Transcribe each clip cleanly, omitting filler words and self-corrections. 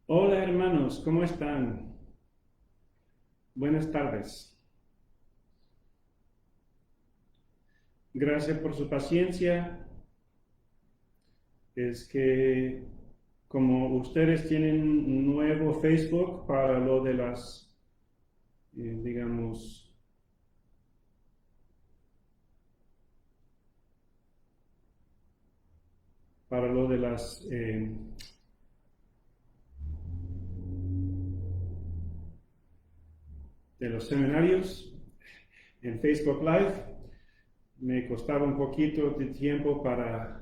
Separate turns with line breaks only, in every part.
Hola hermanos, ¿cómo están? Buenas tardes. Gracias por su paciencia. Es que como ustedes tienen un nuevo Facebook para lo de las, digamos, para lo de los seminarios en Facebook Live, me costaba un poquito de tiempo para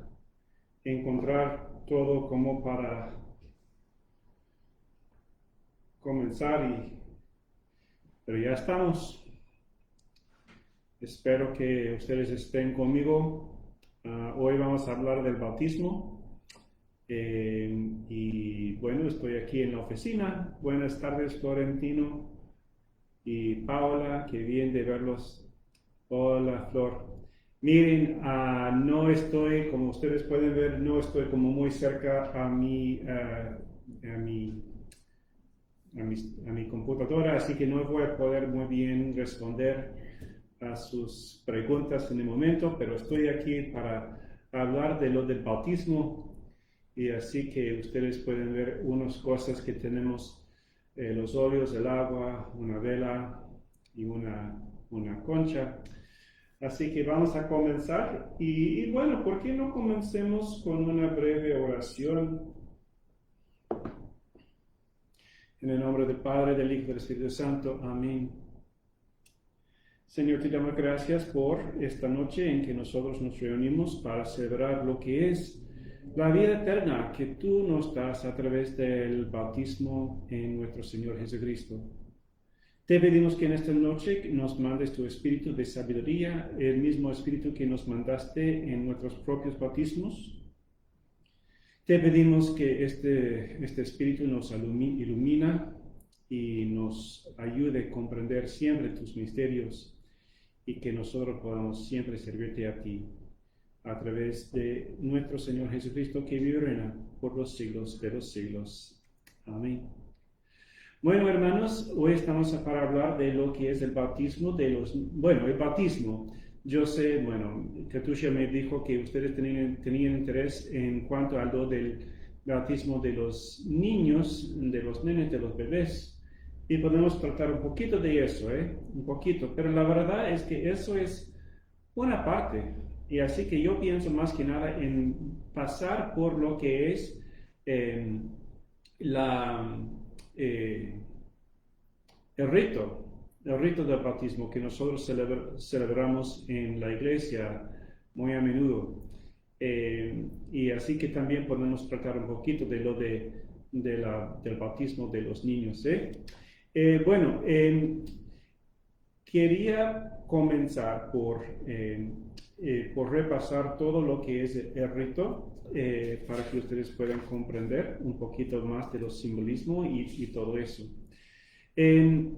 encontrar todo como para comenzar pero ya estamos. Espero que ustedes estén conmigo. Hoy vamos a hablar del bautismo. Y bueno, estoy aquí en la oficina. Buenas tardes, Florentino y Paola. Qué bien de verlos. Hola, Flor. Miren, no estoy, como ustedes pueden ver, no estoy como muy cerca a mi a mi computadora, así que no voy a poder muy bien responder a sus preguntas en el momento, pero estoy aquí para hablar de lo del bautismo y así que ustedes pueden ver unas cosas que tenemos, los óleos, el agua, una vela y una concha. Así que vamos a comenzar y bueno, ¿por qué no comencemos con una breve oración? En el nombre del Padre, del Hijo y del Espíritu Santo. Amén. Señor, te damos gracias por esta noche en que nosotros nos reunimos para celebrar lo que es la vida eterna que tú nos das a través del bautismo en nuestro Señor Jesucristo. Te pedimos que en esta noche nos mandes tu espíritu de sabiduría, el mismo espíritu que nos mandaste en nuestros propios bautismos. Te pedimos que este espíritu nos ilumina y nos ayude a comprender siempre tus misterios y que nosotros podamos siempre servirte a ti a través de nuestro Señor Jesucristo que vive y reina por los siglos de los siglos. Amén. Bueno, hermanos, hoy estamos para hablar de lo que es el bautismo el bautismo. Yo sé, bueno, Katusha me dijo que ustedes tenían interés en cuanto a lo del bautismo de los niños, de los nenes, de los bebés. Y podemos tratar un poquito de eso, ¿eh? Un poquito. Pero la verdad es que eso es una parte. Y así que yo pienso más que nada en pasar por lo que es eh, la, eh, el rito del bautismo que nosotros celebramos en la iglesia muy a menudo. Y así que también podemos tratar un poquito de lo del bautismo de los niños. Bueno, quería comenzar por repasar todo lo que es el rito para que ustedes puedan comprender un poquito más de los simbolismos y todo eso. Eh,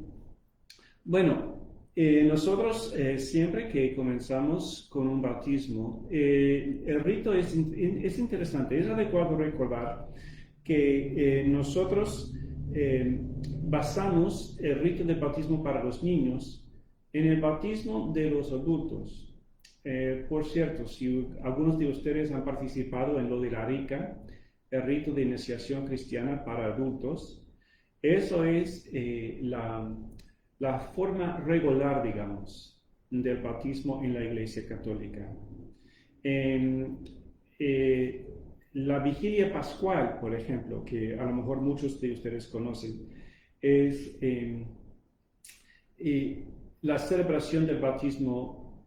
bueno, nosotros siempre que comenzamos con un bautismo, el rito es interesante, es adecuado recordar que nosotros basamos el rito de bautismo para los niños en el bautismo de los adultos. Por cierto, si algunos de ustedes han participado en lo de la RICA, el rito de iniciación cristiana para adultos, eso es la forma regular, digamos, del bautismo en la Iglesia Católica. En, eh, la vigilia pascual, por ejemplo, que a lo mejor muchos de ustedes conocen, es la celebración del bautismo,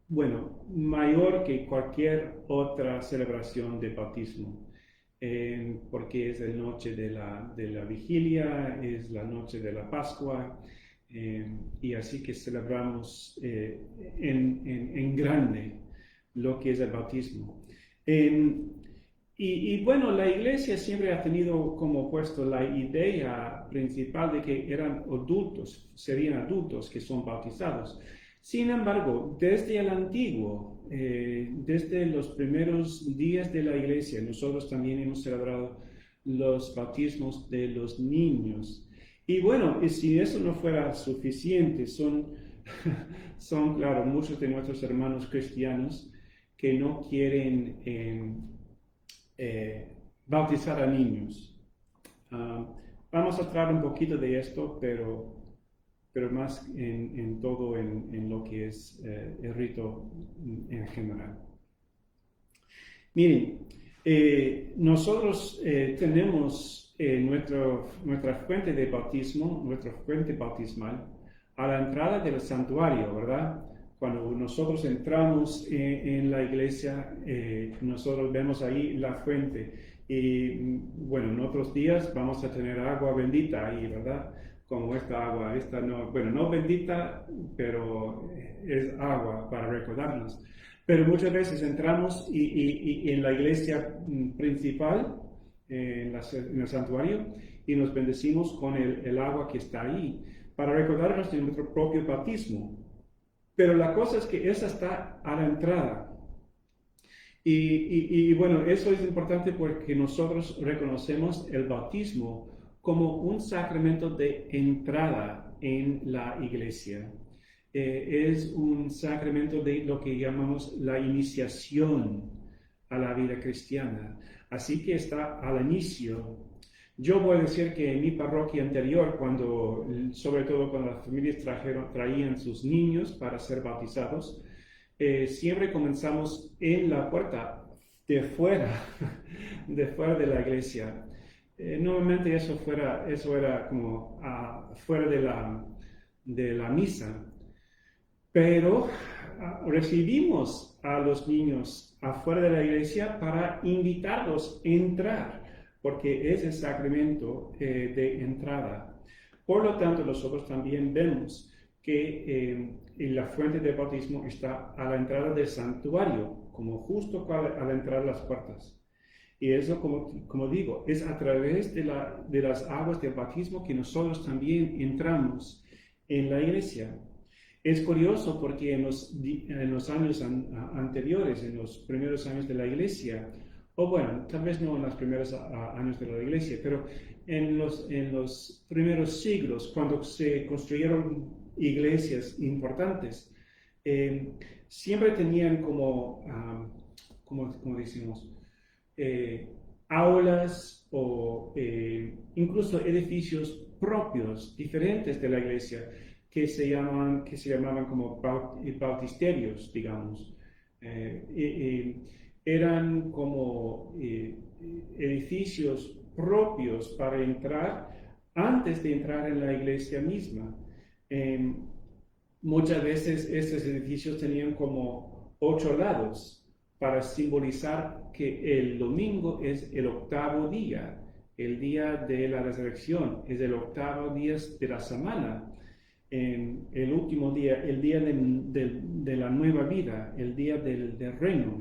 bueno, mayor que cualquier otra celebración de bautismo, porque es la noche de la vigilia, es la noche de la Pascua, y así que celebramos en grande lo que es el bautismo. Bueno, la iglesia siempre ha tenido como puesto la idea principal de que eran adultos, serían adultos que son bautizados. Sin embargo, desde el antiguo, desde los primeros días de la iglesia, nosotros también hemos celebrado los bautismos de los niños. Y bueno, y si eso no fuera suficiente, son claro, muchos de nuestros hermanos cristianos que no quieren bautizar a niños. Vamos a tratar un poquito de esto, pero más en todo en lo que es el rito en general. Miren, nosotros tenemos nuestra fuente de bautismo, nuestra fuente bautismal, a la entrada del santuario, ¿verdad? Cuando nosotros entramos en la iglesia, nosotros vemos ahí la fuente. Y bueno, en otros días vamos a tener agua bendita ahí, ¿verdad? Como esta agua, esta no, bueno, no bendita, pero es agua para recordarnos. Pero muchas veces entramos y en la iglesia principal, en el santuario, y nos bendecimos con el agua que está ahí, para recordarnos de nuestro propio bautismo. Pero la cosa es que esa está a la entrada. Y bueno, eso es importante porque nosotros reconocemos el bautismo como un sacramento de entrada en la iglesia. Es un sacramento de lo que llamamos la iniciación a la vida cristiana. Así que está al inicio. Yo voy a decir que en mi parroquia anterior, sobre todo cuando las familias traían sus niños para ser bautizados, siempre comenzamos en la puerta de fuera, de fuera de la iglesia. Normalmente eso era como fuera de la misa, pero recibimos a los niños afuera de la iglesia para invitarlos a entrar, porque es el sacramento de entrada. Por lo tanto, nosotros también vemos que la fuente de bautismo está a la entrada del santuario, como justo a la entrada de las puertas. Y eso, como digo, es a través de las aguas del bautismo que nosotros también entramos en la iglesia. Es curioso porque en los años anteriores, en los primeros años de la iglesia, o bueno, tal vez no en los primeros años de la iglesia, pero en los primeros siglos, cuando se construyeron iglesias importantes, siempre tenían como decimos, aulas o incluso edificios propios, diferentes de la iglesia, que se llamaban como bautisterios, digamos. Eran como edificios propios para entrar antes de entrar en la iglesia misma. Muchas veces estos edificios tenían como 8 lados para simbolizar que el domingo es el octavo día, el día de la resurrección, es el octavo día de la semana. El último día, el día de la nueva vida, el día del reino.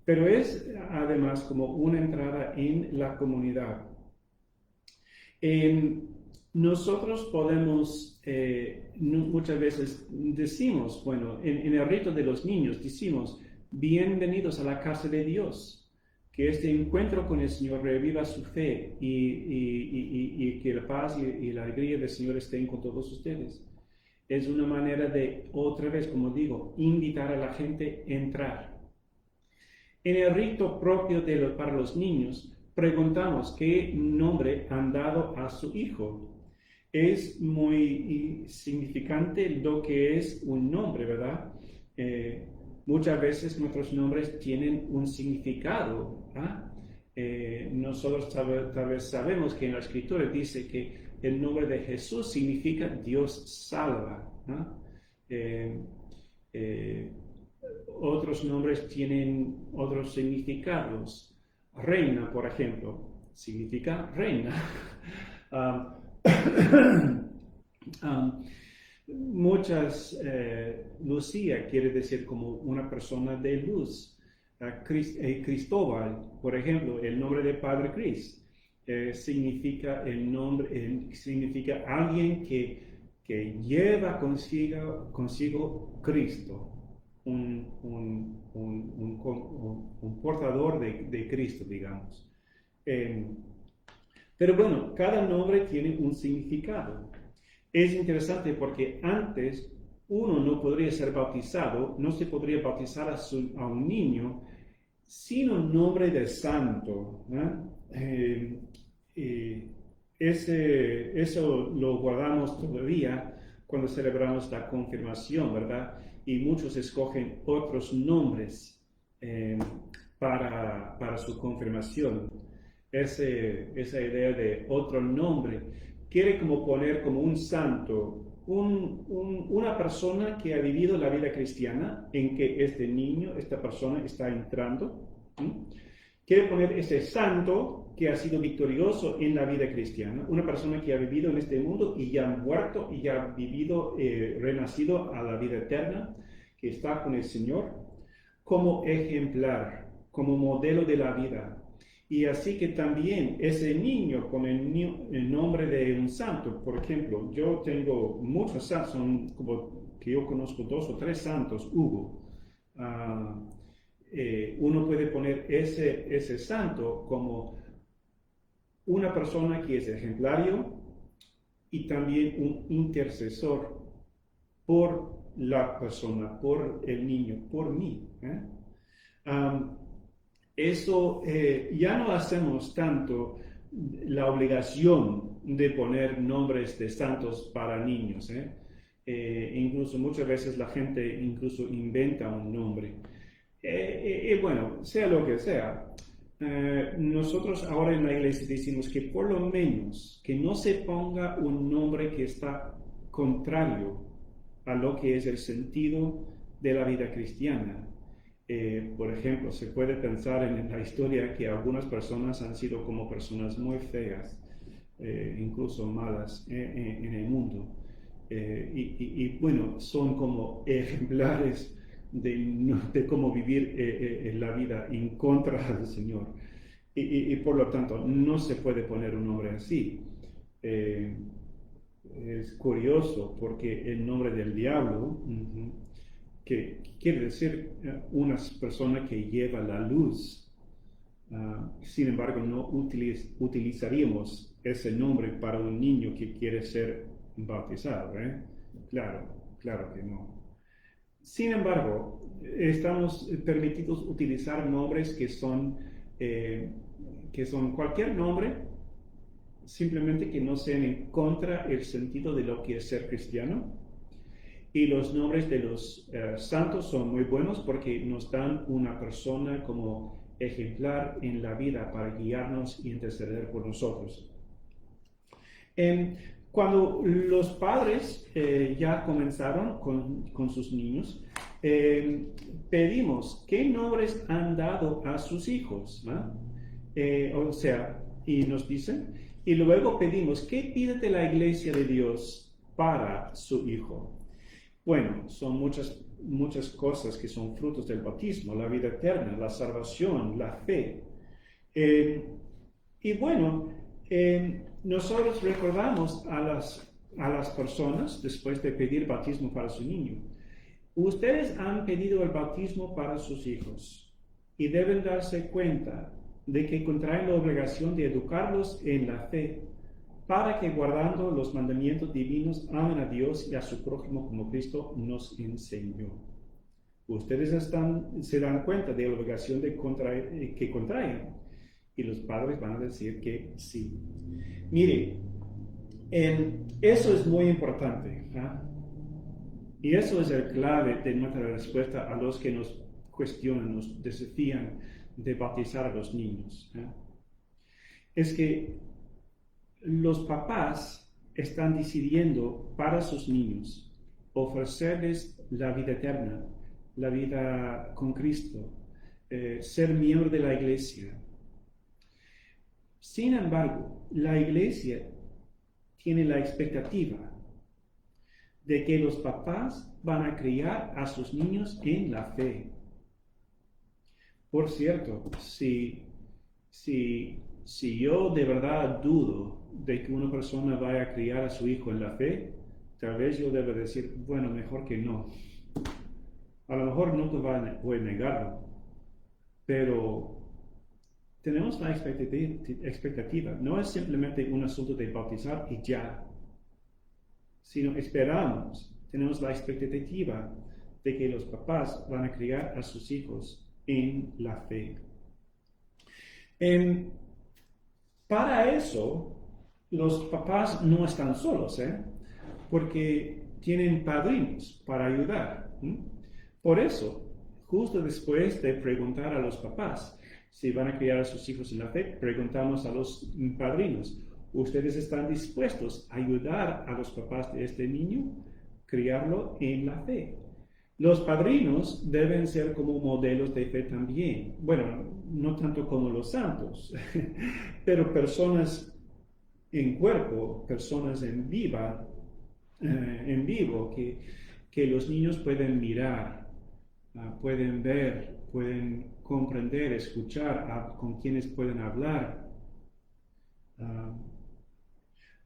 Pero es además como una entrada en la comunidad. Nosotros podemos, muchas veces decimos, bueno, en el rito de los niños decimos, bienvenidos a la casa de Dios. Que este encuentro con el Señor reviva su fe y que la paz y la alegría del Señor estén con todos ustedes. Es una manera de, otra vez, como digo, invitar a la gente a entrar. En el rito propio para los niños, preguntamos qué nombre han dado a su hijo. Es muy significante lo que es un nombre, ¿verdad? Muchas veces nuestros nombres tienen un significado. Nosotros tal vez sabemos que en la Escritura dice que el nombre de Jesús significa Dios salva. Otros nombres tienen otros significados. Reina, por ejemplo, significa reina. Lucía quiere decir como una persona de luz. Cristóbal, por ejemplo, el nombre de Padre Cris, significa significa alguien que lleva consigo Cristo, un portador de Cristo, digamos. Eh, pero bueno, cada nombre tiene un significado. Es interesante porque antes uno no podría ser bautizado, no se podría bautizar a un niño sin un nombre de santo. Eso lo guardamos todavía cuando celebramos la confirmación, ¿verdad? Y muchos escogen otros nombres eh, para su confirmación. Esa idea de otro nombre quiere como poner como un santo, una persona que ha vivido la vida cristiana en que este niño, esta persona está entrando. ¿Sí? Quiere poner ese santo que ha sido victorioso en la vida cristiana, una persona que ha vivido en este mundo y ya ha muerto y ya ha vivido, renacido a la vida eterna, que está con el Señor, como ejemplar, como modelo de la vida. Y así que también ese niño con el nombre de un santo, por ejemplo, yo tengo muchos santos, son como que yo conozco 2 o 3 santos, Hugo. Uno puede poner ese santo como una persona que es ejemplario y también un intercesor por la persona, por el niño, por mí. Eso ya no hacemos tanto la obligación de poner nombres de santos para niños. Incluso muchas veces la gente incluso inventa un nombre. Bueno, sea lo que sea, nosotros ahora en la iglesia decimos que por lo menos que no se ponga un nombre que está contrario a lo que es el sentido de la vida cristiana. Por ejemplo, se puede pensar en la historia que algunas personas han sido como personas muy feas, incluso malas en el mundo. Bueno, son como ejemplares de cómo vivir en la vida en contra del Señor. Por lo tanto, no se puede poner un nombre así. Eh, es curioso porque el nombre del diablo, que quiere decir una persona que lleva la luz, sin embargo, no utilizaríamos ese nombre para un niño que quiere ser bautizado. Claro, claro que no. Sin embargo, estamos permitidos utilizar nombres que son cualquier nombre, simplemente que no sean en contra el sentido de lo que es ser cristiano. Y los nombres de los santos son muy buenos porque nos dan una persona como ejemplar en la vida para guiarnos y interceder por nosotros. Cuando los padres ya comenzaron con sus niños, pedimos qué nombres han dado a sus hijos, ¿no? O sea, y nos dicen, y luego pedimos qué pide de la iglesia de Dios para su hijo. Bueno, son muchas cosas que son frutos del bautismo, la vida eterna, la salvación, la fe. Y bueno, nosotros recordamos a las personas después de pedir bautismo para su niño. Ustedes han pedido el bautismo para sus hijos y deben darse cuenta de que contraen la obligación de educarlos en la fe para que guardando los mandamientos divinos amen a Dios y a su prójimo como Cristo nos enseñó. Ustedes se dan cuenta de la obligación que contraen y los padres van a decir que sí. Mire, eso es muy importante. Y eso es el clave de nuestra respuesta a los que nos cuestionan, nos desafían de bautizar a los niños. Es que los papás están decidiendo para sus niños ofrecerles la vida eterna, la vida con Cristo, ser miembro de la iglesia. Sin embargo, la iglesia tiene la expectativa de que los papás van a criar a sus niños en la fe. Por cierto, si yo de verdad dudo de que una persona vaya a criar a su hijo en la fe, tal vez yo deba decir, bueno, mejor que no. A lo mejor nunca voy a negarlo, pero tenemos la expectativa. No es simplemente un asunto de bautizar y ya, sino esperamos, tenemos la expectativa de que los papás van a criar a sus hijos en la fe. Para eso, los papás no están solos, porque tienen padrinos para ayudar. Por eso, justo después de preguntar a los papás si van a criar a sus hijos en la fe, preguntamos a los padrinos, ¿ustedes están dispuestos a ayudar a los papás de este niño a criarlo en la fe? Los padrinos deben ser como modelos de fe también. Bueno, no tanto como los santos, pero personas en cuerpo, personas en vivo, que los niños pueden mirar, pueden ver, pueden comprender, escuchar, con quienes pueden hablar.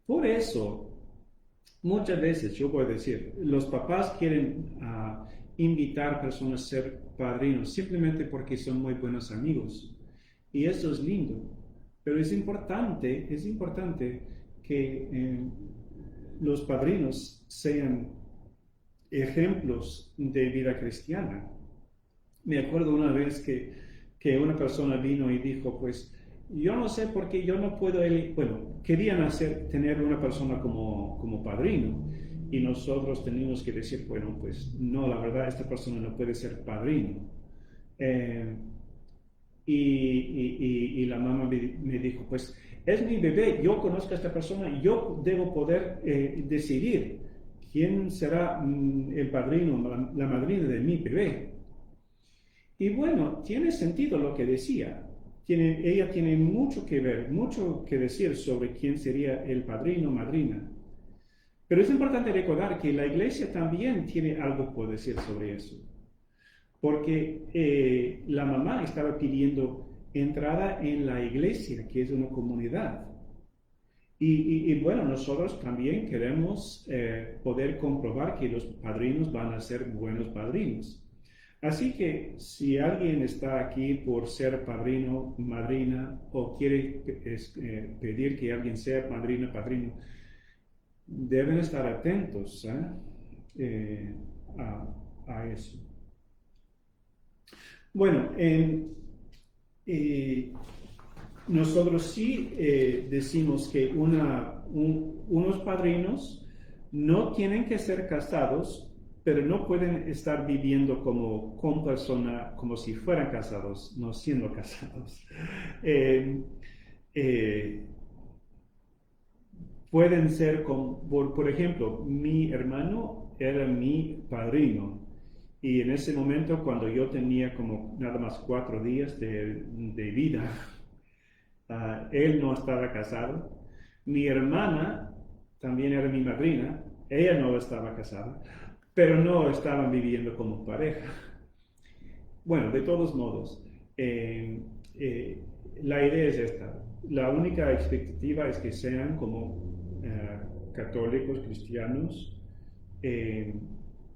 Por eso, muchas veces yo voy a decir, los papás quieren invitar personas a ser padrinos simplemente porque son muy buenos amigos. Y eso es lindo. Pero es importante que los padrinos sean ejemplos de vida cristiana. Me acuerdo una vez que una persona vino y dijo, pues, yo no sé por qué yo no puedo, querían tener una persona como padrino. Y nosotros teníamos que decir, bueno, pues no, la verdad, esta persona no puede ser padrino. Y la mamá me dijo, pues es mi bebé, yo conozco a esta persona y yo debo poder decidir quién será el padrino, la madrina de mi bebé. Y bueno, tiene sentido lo que decía. Ella tiene mucho que ver, mucho que decir sobre quién sería el padrino o madrina. Pero es importante recordar que la iglesia también tiene algo por decir sobre eso. Porque la mamá estaba pidiendo entrada en la iglesia, que es una comunidad. Y bueno, nosotros también queremos poder comprobar que los padrinos van a ser buenos padrinos. Así que si alguien está aquí por ser padrino, madrina, o quiere pedir que alguien sea padrino, deben estar atentos a eso. Bueno, nosotros sí decimos que unos padrinos no tienen que ser casados, pero no pueden estar viviendo con persona como si fueran casados, no siendo casados. Pueden ser, por ejemplo, mi hermano era mi padrino. Y en ese momento, cuando yo tenía como nada más 4 días de vida, él no estaba casado. Mi hermana también era mi madrina. Ella no estaba casada, pero no estaban viviendo como pareja. Bueno, de todos modos, la idea es esta. La única expectativa es que sean como católicos, cristianos,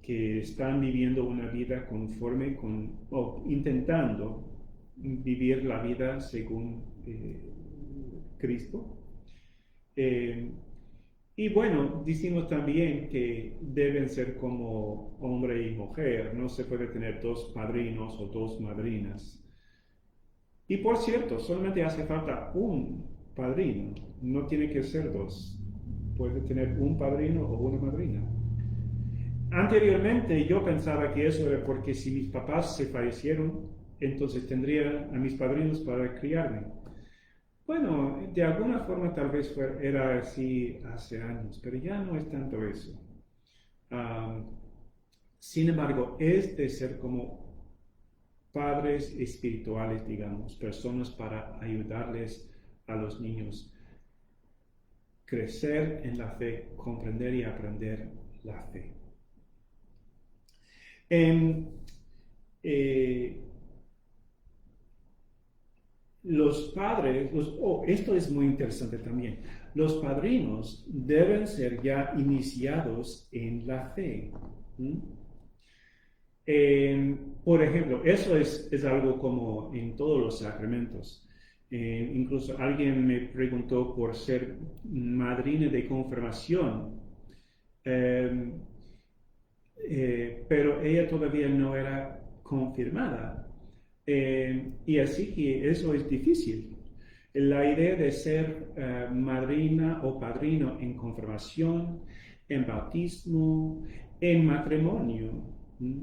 que están viviendo una vida conforme o intentando vivir la vida según Cristo. Y bueno, decimos también que deben ser como hombre y mujer, no se puede tener 2 padrinos o 2 madrinas. Y por cierto, solamente hace falta un padrino, no tiene que ser 2, puede tener un padrino o una madrina. Anteriormente yo pensaba que eso era porque si mis papás se fallecieron, entonces tendría a mis padrinos para criarme. Bueno, de alguna forma tal vez era así hace años, pero ya no es tanto eso. Sin embargo, es de ser como padres espirituales, digamos, personas para ayudarles a los niños crecer en la fe, comprender y aprender la fe. Los padres, esto es muy interesante también, los padrinos deben ser ya iniciados en la fe. Por ejemplo, eso es algo como en todos los sacramentos. Incluso alguien me preguntó por ser madrina de confirmación, eh, pero ella todavía no era confirmada. Y así que eso es difícil. La idea de ser madrina o padrino en confirmación, en bautismo, en matrimonio. ¿Mm?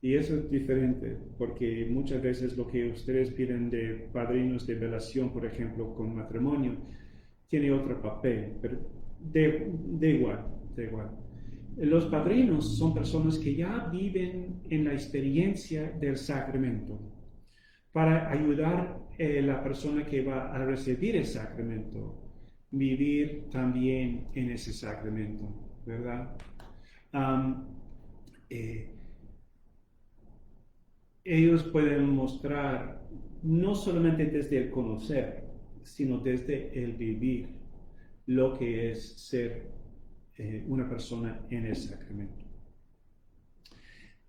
Y eso es diferente, porque muchas veces lo que ustedes piden de padrinos de velación, por ejemplo, con matrimonio, tiene otro papel, pero de igual, de igual. Los padrinos son personas que ya viven en la experiencia del sacramento para ayudar a la persona que va a recibir el sacramento, vivir también en ese sacramento, ¿verdad? Um, eh, Ellos pueden mostrar no solamente desde el conocer, sino desde el vivir lo que es ser una persona en el sacramento.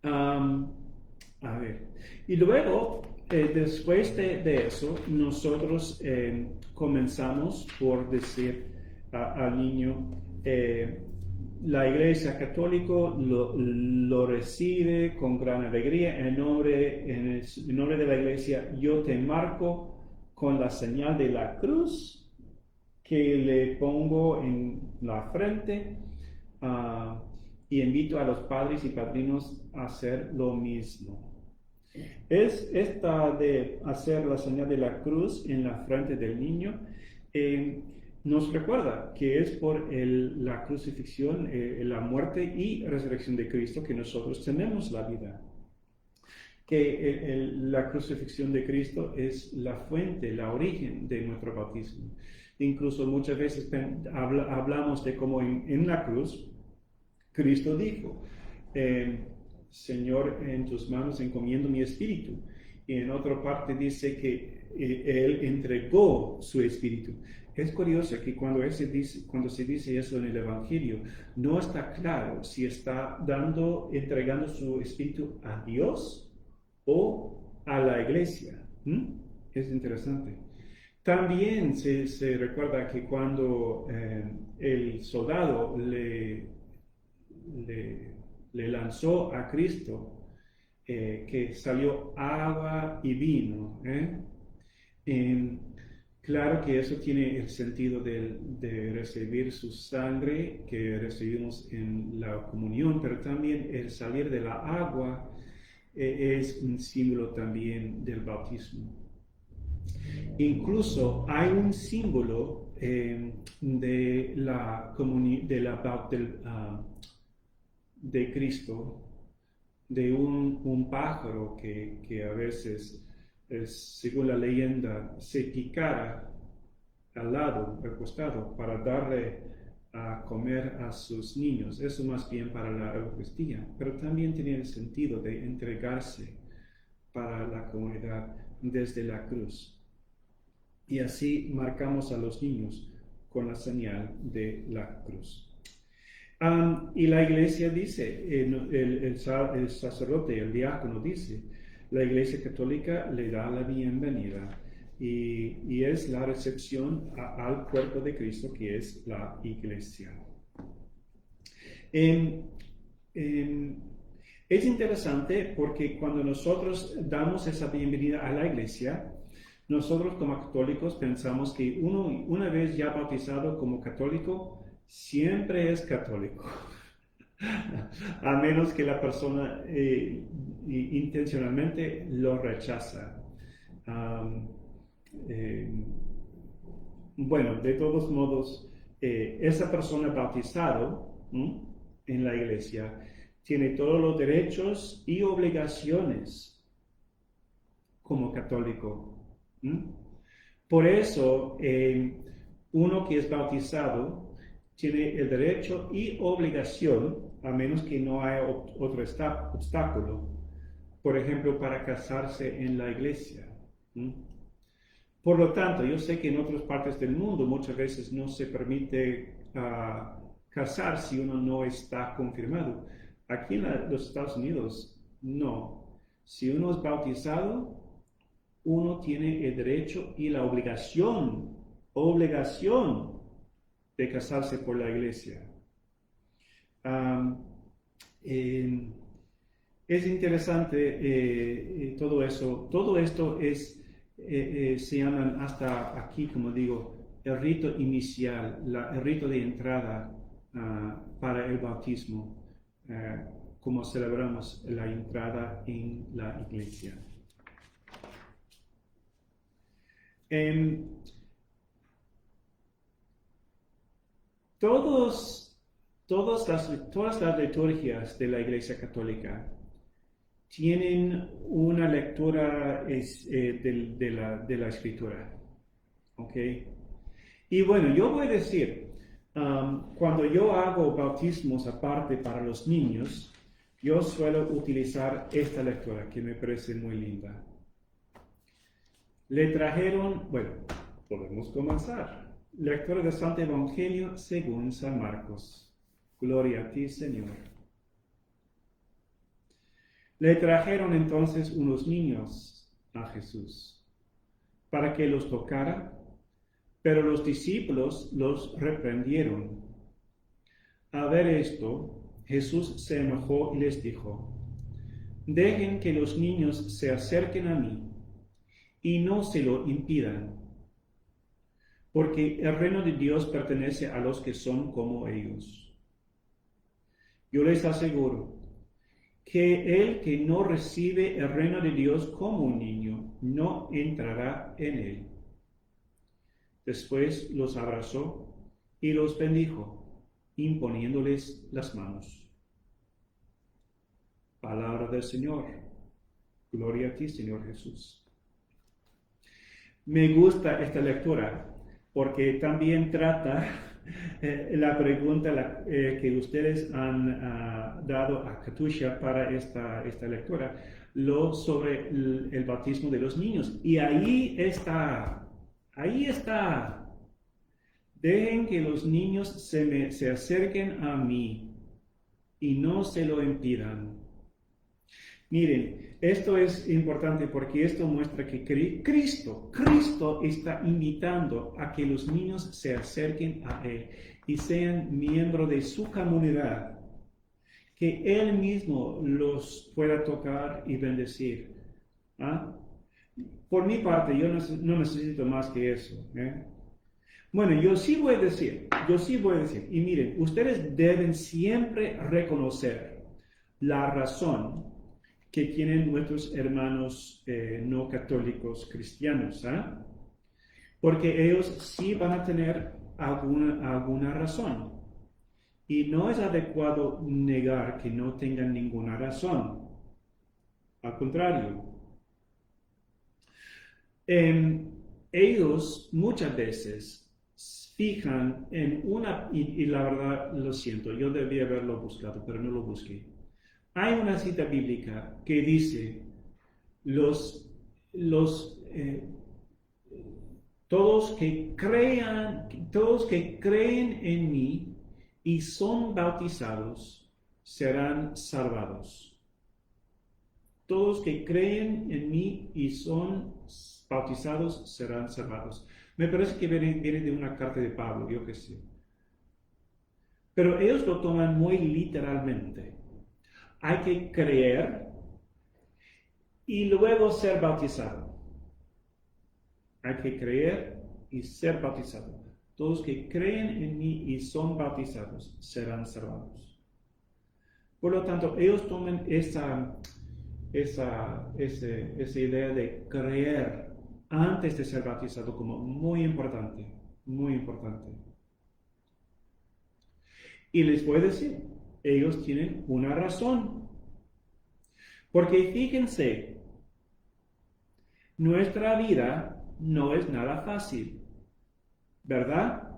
A ver, y luego, después de eso, nosotros comenzamos por decir al niño, la Iglesia Católica lo recibe con gran alegría en el nombre de la Iglesia. Yo te marco con la señal de la cruz que le pongo en la frente y invito a los padres y padrinos a hacer lo mismo. Es esta de hacer la señal de la cruz en la frente del niño. Nos recuerda que es por la crucifixión, la muerte y resurrección de Cristo que nosotros tenemos la vida. Que la crucifixión de Cristo es la fuente, la origen de nuestro bautismo. Incluso muchas veces hablamos de cómo en la cruz Cristo dijo, Señor, en tus manos encomiendo mi espíritu. Y en otra parte dice que Él entregó su espíritu. Es curioso que cuando se dice eso en el Evangelio, no está claro si está entregando su espíritu a Dios o a la iglesia. Es interesante. También se recuerda que cuando el soldado le lanzó a Cristo, que salió agua y vino. Claro que eso tiene el sentido de recibir su sangre que recibimos en la comunión, pero también el salir de la agua es un símbolo también del bautismo. Incluso hay un símbolo de Cristo, de un pájaro que a veces, según la leyenda, se picara al lado, al costado, para darle a comer a sus niños. Eso más bien para la Eucaristía, pero también tiene el sentido de entregarse para la comunidad desde la cruz. Y así marcamos a los niños con la señal de la cruz. Y la iglesia dice, el sacerdote, el diácono dice, la iglesia católica le da la bienvenida y es la recepción al cuerpo de Cristo que es la iglesia. Es interesante porque cuando nosotros damos esa bienvenida a la iglesia, nosotros como católicos pensamos que una vez ya bautizado como católico, siempre es católico, a menos que la persona intencionalmente lo rechaza. Bueno, de todos modos, esa persona bautizado en la iglesia tiene todos los derechos y obligaciones como católico. Por eso, uno que es bautizado tiene el derecho y obligación, a menos que no haya otro obstáculo, por ejemplo, para casarse en la iglesia. Por lo tanto, yo sé que en otras partes del mundo muchas veces no se permite casar si uno no está confirmado. Aquí en los Estados Unidos, no. Si uno es bautizado, uno tiene el derecho y la obligación de casarse por la iglesia. Es interesante todo eso. Todo esto se llaman hasta aquí, como digo, el rito inicial, el rito de entrada para el bautismo, como celebramos la entrada en la iglesia. Todas las liturgias de la Iglesia Católica tienen una lectura de la Escritura. ¿Ok? Y bueno, yo voy a decir, cuando yo hago bautismos aparte para los niños, yo suelo utilizar esta lectura que me parece muy linda. Le trajeron, bueno, podemos comenzar. Lectura del Santo Evangelio según San Marcos. Gloria a ti, Señor. Le trajeron entonces unos niños a Jesús para que los tocara, pero los discípulos los reprendieron. Al ver esto, Jesús se enojó y les dijo: dejen que los niños se acerquen a mí y no se lo impidan, porque el reino de Dios pertenece a los que son como ellos. Yo les aseguro que el que no recibe el reino de Dios como un niño, no entrará en él. Después los abrazó y los bendijo, imponiéndoles las manos. Palabra del Señor. Gloria a ti, Señor Jesús. Me gusta esta lectura porque también trata la pregunta que ustedes han dado a Katusha para esta lectura, sobre el bautismo de los niños. Y ahí está. Dejen que los niños se acerquen a mí y no se lo impidan. Miren, esto es importante porque esto muestra que Cristo está invitando a que los niños se acerquen a Él y sean miembros de su comunidad, que Él mismo los pueda tocar y bendecir. Por mi parte, yo no necesito más que eso. Bueno, yo sí voy a decir, y miren, ustedes deben siempre reconocer la razón que tienen nuestros hermanos no católicos cristianos, porque ellos sí van a tener alguna razón. Y no es adecuado negar que no tengan ninguna razón. Al contrario. Ellos muchas veces fijan en y la verdad lo siento, yo debía haberlo buscado, pero no lo busqué. Hay una cita bíblica que dice, todos que creen en mí y son bautizados serán salvados. Todos que creen en mí y son bautizados serán salvados. Me parece que viene de una carta de Pablo, yo que sé. Pero ellos lo toman muy literalmente. Hay que creer y luego ser bautizado. Hay que creer y ser bautizado. Todos que creen en mí y son bautizados serán salvados. Por lo tanto, ellos toman esa idea de creer antes de ser bautizado como muy importante, muy importante. Y les voy a decir, ellos tienen una razón. Porque fíjense, nuestra vida no es nada fácil, ¿verdad?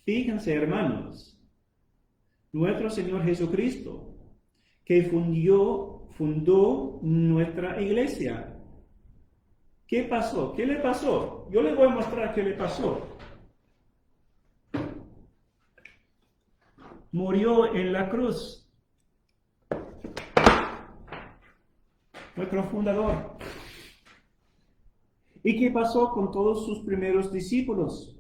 Fíjense, hermanos, nuestro Señor Jesucristo, que fundó nuestra iglesia. ¿Qué pasó? ¿Qué le pasó? Yo les voy a mostrar qué le pasó. Murió en la cruz. nuestro fundador. ¿Y qué pasó con todos sus primeros discípulos?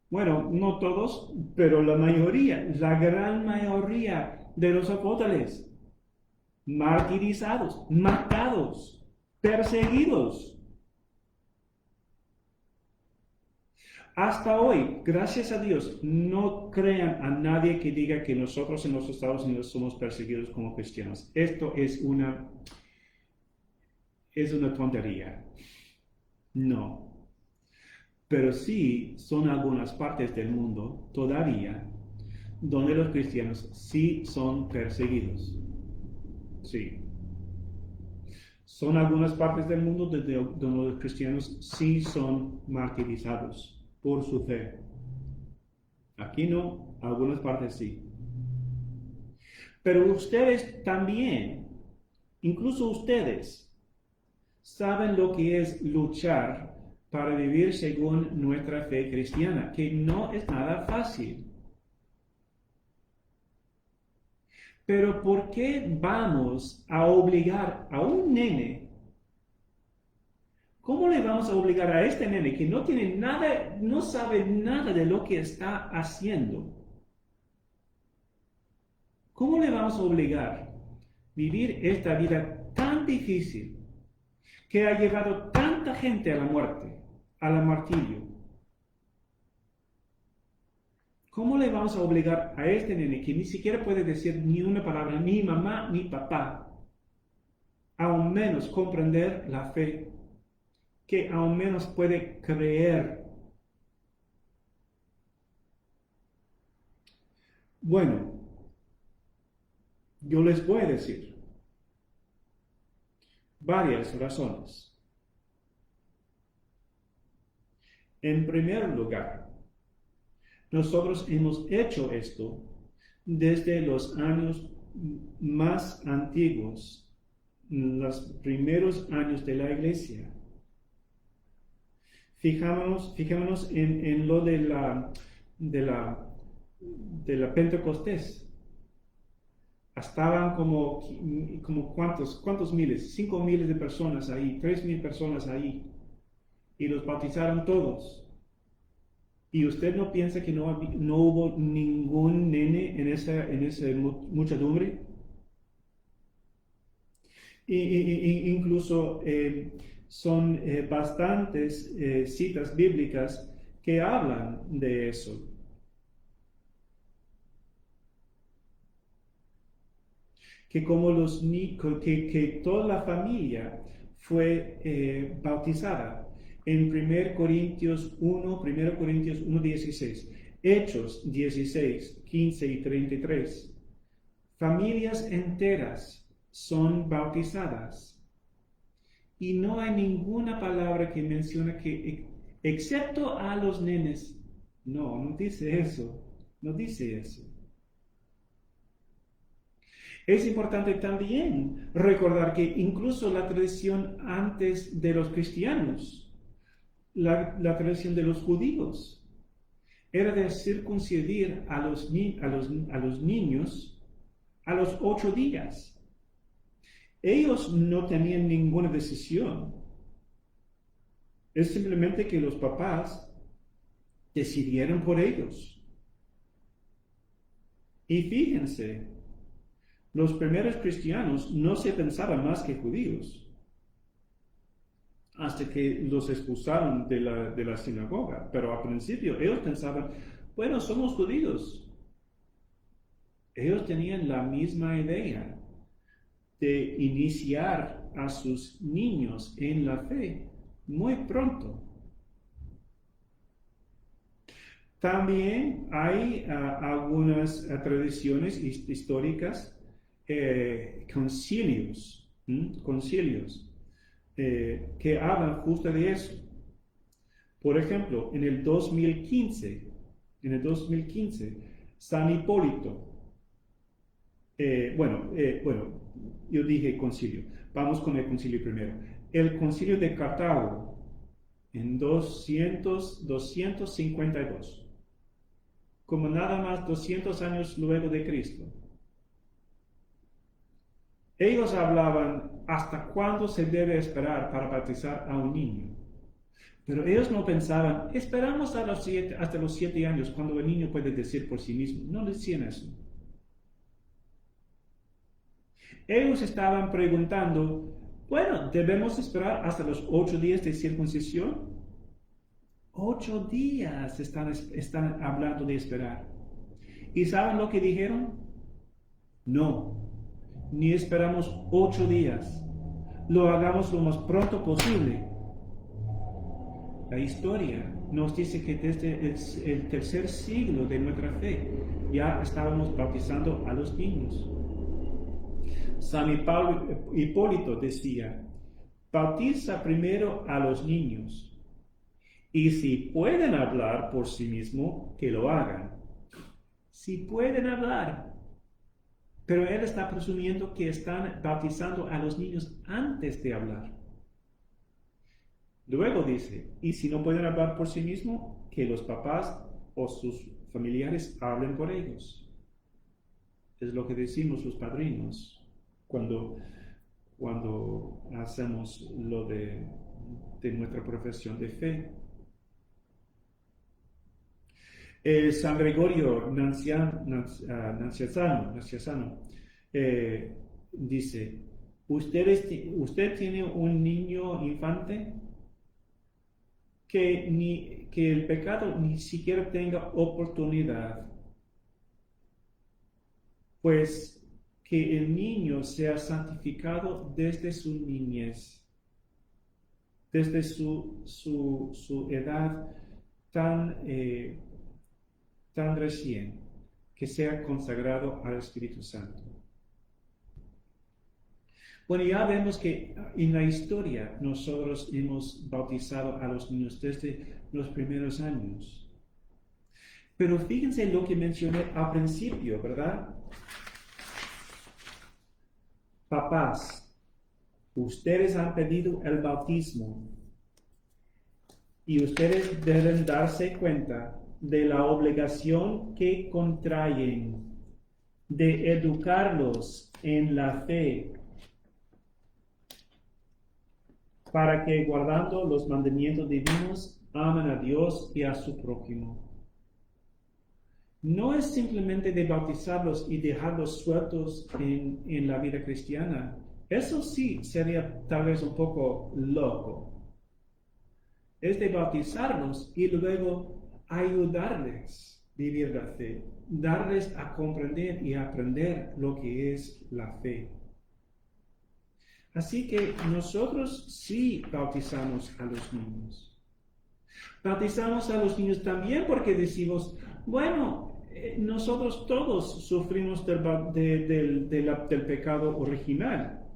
Bueno, no todos, pero la mayoría, la gran mayoría de los apóstoles, martirizados, matados, perseguidos. Hasta hoy, gracias a Dios, no crean a nadie que diga que nosotros en los Estados Unidos somos perseguidos como cristianos. Esto es una tontería. No. Pero sí son algunas partes del mundo todavía donde los cristianos sí son perseguidos. Sí. Son algunas partes del mundo donde los cristianos sí son martirizados por su fe. Aquí no, algunas partes sí. Pero ustedes también, incluso ustedes, saben lo que es luchar para vivir según nuestra fe cristiana, que no es nada fácil. Pero ¿por qué vamos a obligar a un nene? ¿Cómo le vamos a obligar a este nene que no tiene nada, no sabe nada de lo que está haciendo? ¿Cómo le vamos a obligar a vivir esta vida tan difícil que ha llevado tanta gente a la muerte, al martirio? ¿Cómo le vamos a obligar a este nene que ni siquiera puede decir ni una palabra, ni mamá ni papá, aún menos comprender la fe, que aún menos puede creer? Bueno, yo les voy a decir varias razones. En primer lugar, nosotros hemos hecho esto desde los años más antiguos, los primeros años de la iglesia. Fijémonos en lo de la Pentecostés. Estaban como ¿cuántos miles? 5.000 de personas ahí, 3.000 personas ahí, y los bautizaron todos. ¿Y usted no piensa que no hubo ningún nene en esa muchedumbre? Incluso son bastantes citas bíblicas que hablan de eso. Que como que toda la familia fue bautizada. En 1 Corintios 1:16, Hechos 16, 15 y 33. Familias enteras son bautizadas. Y no hay ninguna palabra que menciona que, excepto a los nenes. No, no dice eso. No dice eso. Es importante también recordar que incluso la tradición antes de los cristianos, la tradición de los judíos, era de circuncidar a los niños a los 8 días. Ellos no tenían ninguna decisión. Es simplemente que los papás decidieron por ellos. Y fíjense, los primeros cristianos no se pensaban más que judíos, hasta que los expulsaron de la sinagoga. Pero al principio ellos pensaban, bueno, somos judíos. Ellos tenían la misma idea de iniciar a sus niños en la fe muy pronto. También hay algunas tradiciones históricas, concilios, que hablan justo de eso. Por ejemplo, en el 2015, San Hipólito, yo dije concilio, vamos con el concilio primero. El concilio de Cartago, en 252, como nada más 200 años luego de Cristo. Ellos hablaban ¿hasta cuándo se debe esperar para bautizar a un niño? Pero ellos no pensaban, esperamos hasta los 7 años, cuando el niño puede decir por sí mismo. No decían eso. Ellos estaban preguntando, bueno, ¿debemos esperar hasta los 8 días de circuncisión? 8 días están hablando de esperar. ¿Y saben lo que dijeron? No, ni esperamos 8 días. Lo hagamos lo más pronto posible. La historia nos dice que desde el tercer siglo de nuestra fe ya estábamos bautizando a los niños. San Hipólito decía, bautiza primero a los niños y si pueden hablar por sí mismos, que lo hagan. Si pueden hablar. Pero él está presumiendo que están bautizando a los niños antes de hablar. Luego dice, y si no pueden hablar por sí mismos, que los papás o sus familiares hablen por ellos. Es lo que decimos los padrinos cuando hacemos lo de nuestra profesión de fe. San Gregorio Naciansano dice, ¿usted tiene un niño infante? Que el pecado ni siquiera tenga oportunidad, pues que el niño sea santificado desde su niñez, desde su edad tan recién, que sea consagrado al Espíritu Santo. Bueno, ya vemos que en la historia nosotros hemos bautizado a los niños desde los primeros años. Pero fíjense lo que mencioné al principio, ¿verdad? Papás, ustedes han pedido el bautismo y ustedes deben darse cuenta de la obligación que contraen de educarlos en la fe para que guardando los mandamientos divinos amen a Dios y a su prójimo. No es simplemente de bautizarlos y dejarlos sueltos en la vida cristiana. Eso sí sería tal vez un poco loco. Es de bautizarlos y luego ayudarles a vivir la fe, darles a comprender y aprender lo que es la fe. Así que nosotros sí bautizamos a los niños. Bautizamos a los niños también porque decimos, bueno, nosotros todos sufrimos del pecado original.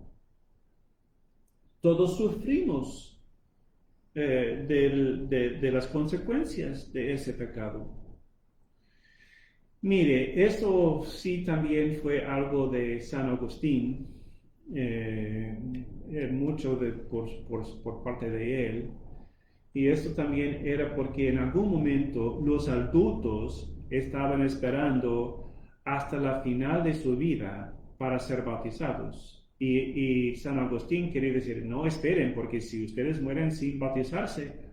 Todos sufrimos de las consecuencias de ese pecado. Mire, esto sí también fue algo de San Agustín, mucho por parte de él, y esto también era porque en algún momento los adultos estaban esperando hasta la final de su vida para ser bautizados. Y San Agustín quería decir, no esperen, porque si ustedes mueren sin bautizarse,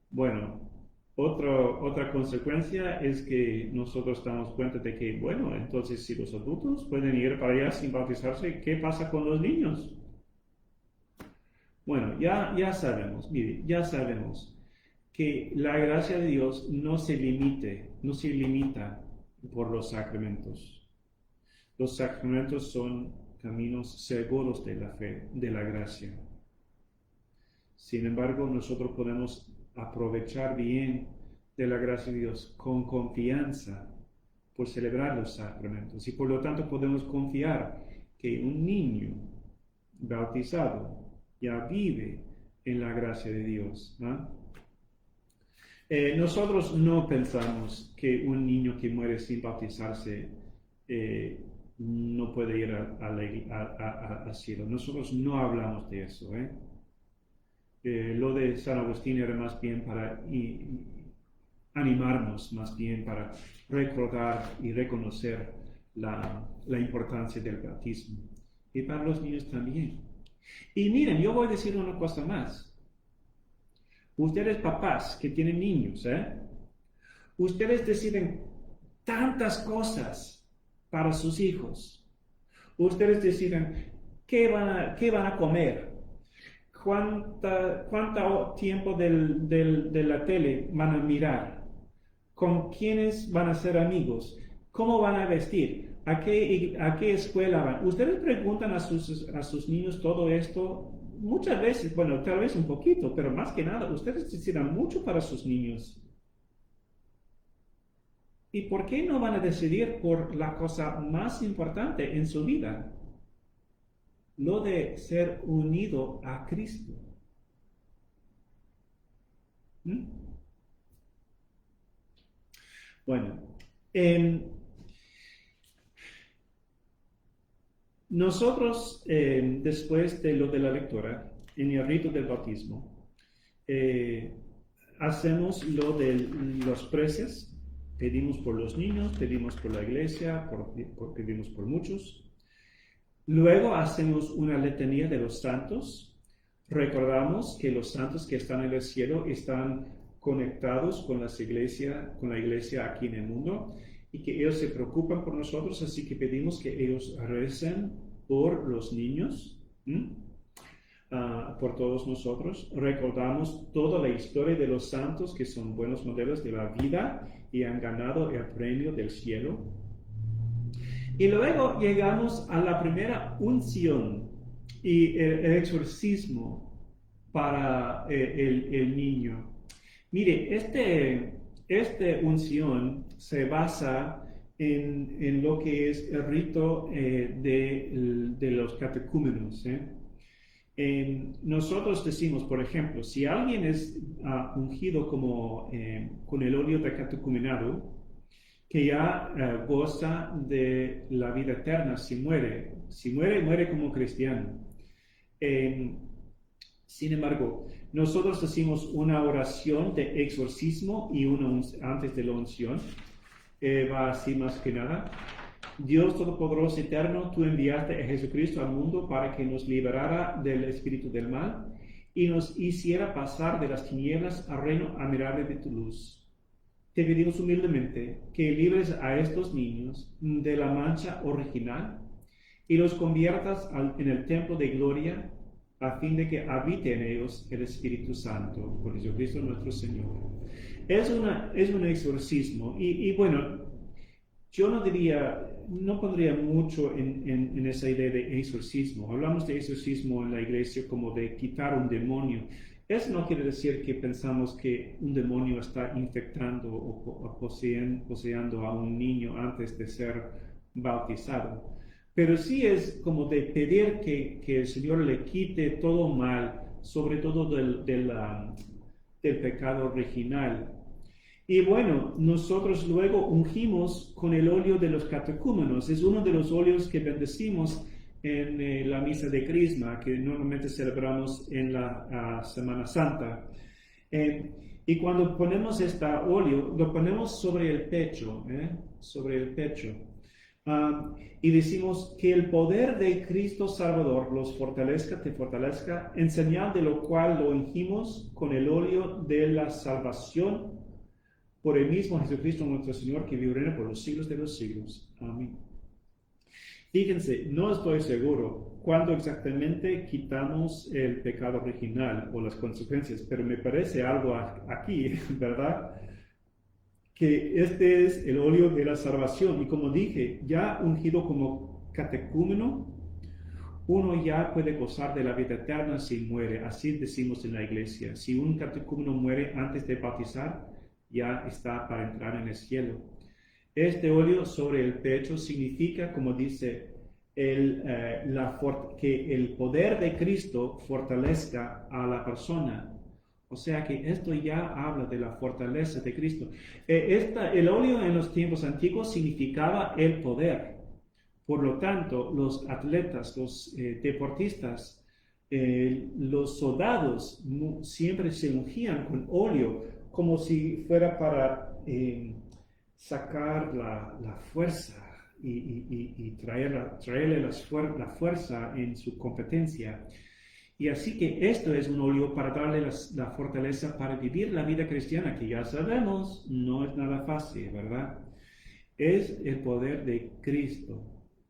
bueno, otra consecuencia es que nosotros damos cuenta de que, bueno, entonces si los adultos pueden ir para allá sin bautizarse, ¿qué pasa con los niños? Bueno, ya sabemos, mire, ya sabemos que la gracia de Dios no se limita por los sacramentos. Los sacramentos son caminos seguros de la fe, de la gracia. Sin embargo, nosotros podemos aprovechar bien de la gracia de Dios con confianza por celebrar los sacramentos. Y por lo tanto podemos confiar que un niño bautizado ya vive en la gracia de Dios, ¿no? Nosotros no pensamos que un niño que muere sin bautizarse no puede ir al cielo. Nosotros no hablamos de eso. Lo de San Agustín era más bien para animarnos, más bien para recordar y reconocer la importancia del bautismo. Y para los niños también. Y miren, yo voy a decir una cosa más. Ustedes papás que tienen niños, ustedes deciden tantas cosas para sus hijos. Ustedes deciden qué van a comer, cuánto tiempo de la tele van a mirar, con quiénes van a ser amigos, cómo van a vestir, a qué escuela van. Ustedes preguntan a sus niños todo esto muchas veces, bueno, tal vez un poquito, pero más que nada, ustedes decidan mucho para sus niños. ¿Y por qué no van a decidir por la cosa más importante en su vida? Lo de ser unido a Cristo. ¿Mm? Bueno, nosotros, después de lo de la lectura, en el rito del bautismo, hacemos lo de los preces, pedimos por los niños, pedimos por la iglesia, pedimos por muchos. Luego hacemos una letanía de los santos, recordamos que los santos que están en el cielo están conectados con la iglesia aquí en el mundo, y que ellos se preocupan por nosotros, así que pedimos que ellos recen por los niños, por todos nosotros. Recordamos toda la historia de los santos que son buenos modelos de la vida y han ganado el premio del cielo. Y luego llegamos a la primera unción y el exorcismo para el niño. Mire, esta unción se basa en lo que es el rito de los catecúmenos. Nosotros decimos, por ejemplo, si alguien es ungido con el óleo de catecumenado, que ya goza de la vida eterna si muere. Si muere, muere como cristiano. Sin embargo, nosotros decimos una oración de exorcismo y una antes de la unción. Va así más que nada. Dios Todopoderoso Eterno, tú enviaste a Jesucristo al mundo para que nos liberara del espíritu del mal y nos hiciera pasar de las tinieblas al reino admirable de tu luz. Te pedimos humildemente que libres a estos niños de la mancha original y los conviertas en el templo de gloria a fin de que habite en ellos el Espíritu Santo, por Jesucristo nuestro Señor. Es un exorcismo y bueno, yo no pondría mucho en esa idea de exorcismo. Hablamos de exorcismo en la iglesia como de quitar un demonio. Eso no quiere decir que pensamos que un demonio está infectando o poseando a un niño antes de ser bautizado. Pero sí es como de pedir que el Señor le quite todo mal, sobre todo del pecado original. Y bueno, nosotros luego ungimos con el óleo de los catecúmenos. Es uno de los óleos que bendecimos en la misa de Crisma, que normalmente celebramos en la Semana Santa. Y cuando ponemos este óleo, lo ponemos sobre el pecho, y decimos que el poder de Cristo Salvador te fortalezca, en señal de lo cual lo ungimos con el óleo de la salvación por el mismo Jesucristo nuestro Señor, que vive y reina por los siglos de los siglos. Amén. Fíjense, no estoy seguro cuándo exactamente quitamos el pecado original o las consecuencias, pero me parece algo aquí, ¿verdad? Que este es el óleo de la salvación. Y como dije, ya ungido como catecúmeno, uno ya puede gozar de la vida eterna si muere. Así decimos en la iglesia. Si un catecúmeno muere antes de bautizar, ya está para entrar en el cielo. Este óleo sobre el pecho significa, como dice, que el poder de Cristo fortalezca a la persona. O sea que esto ya habla de la fortaleza de Cristo. El óleo en los tiempos antiguos significaba el poder. Por lo tanto, los atletas, los deportistas, los soldados siempre se ungían con óleo como si fuera para sacar la fuerza y traerle la fuerza en su competencia. Y así que esto es un óleo para darle la fortaleza para vivir la vida cristiana, que ya sabemos no es nada fácil, ¿verdad? Es el poder de Cristo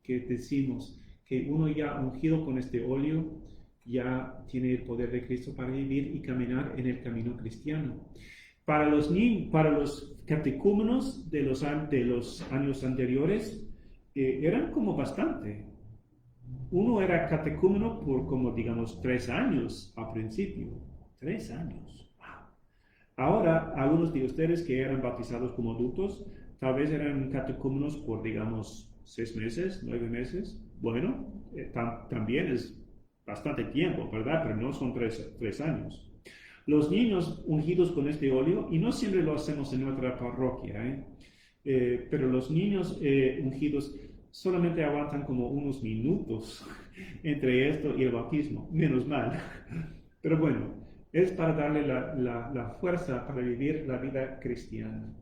que decimos que uno ya ungido con este óleo ya tiene el poder de Cristo para vivir y caminar en el camino cristiano. Para los catecúmenos de los años anteriores, eran como bastante. Uno era catecúmeno por como digamos 3 años al principio. 3 años. Wow. Ahora, algunos de ustedes que eran bautizados como adultos, tal vez eran catecúmenos por digamos 6 meses, 9 meses. Bueno, también es bastante tiempo, ¿verdad? Pero no son 3 años. Los niños ungidos con este óleo, y no siempre lo hacemos en nuestra parroquia, pero los niños ungidos solamente aguantan como unos minutos entre esto y el bautismo, menos mal. Pero bueno, es para darle la fuerza para vivir la vida cristiana.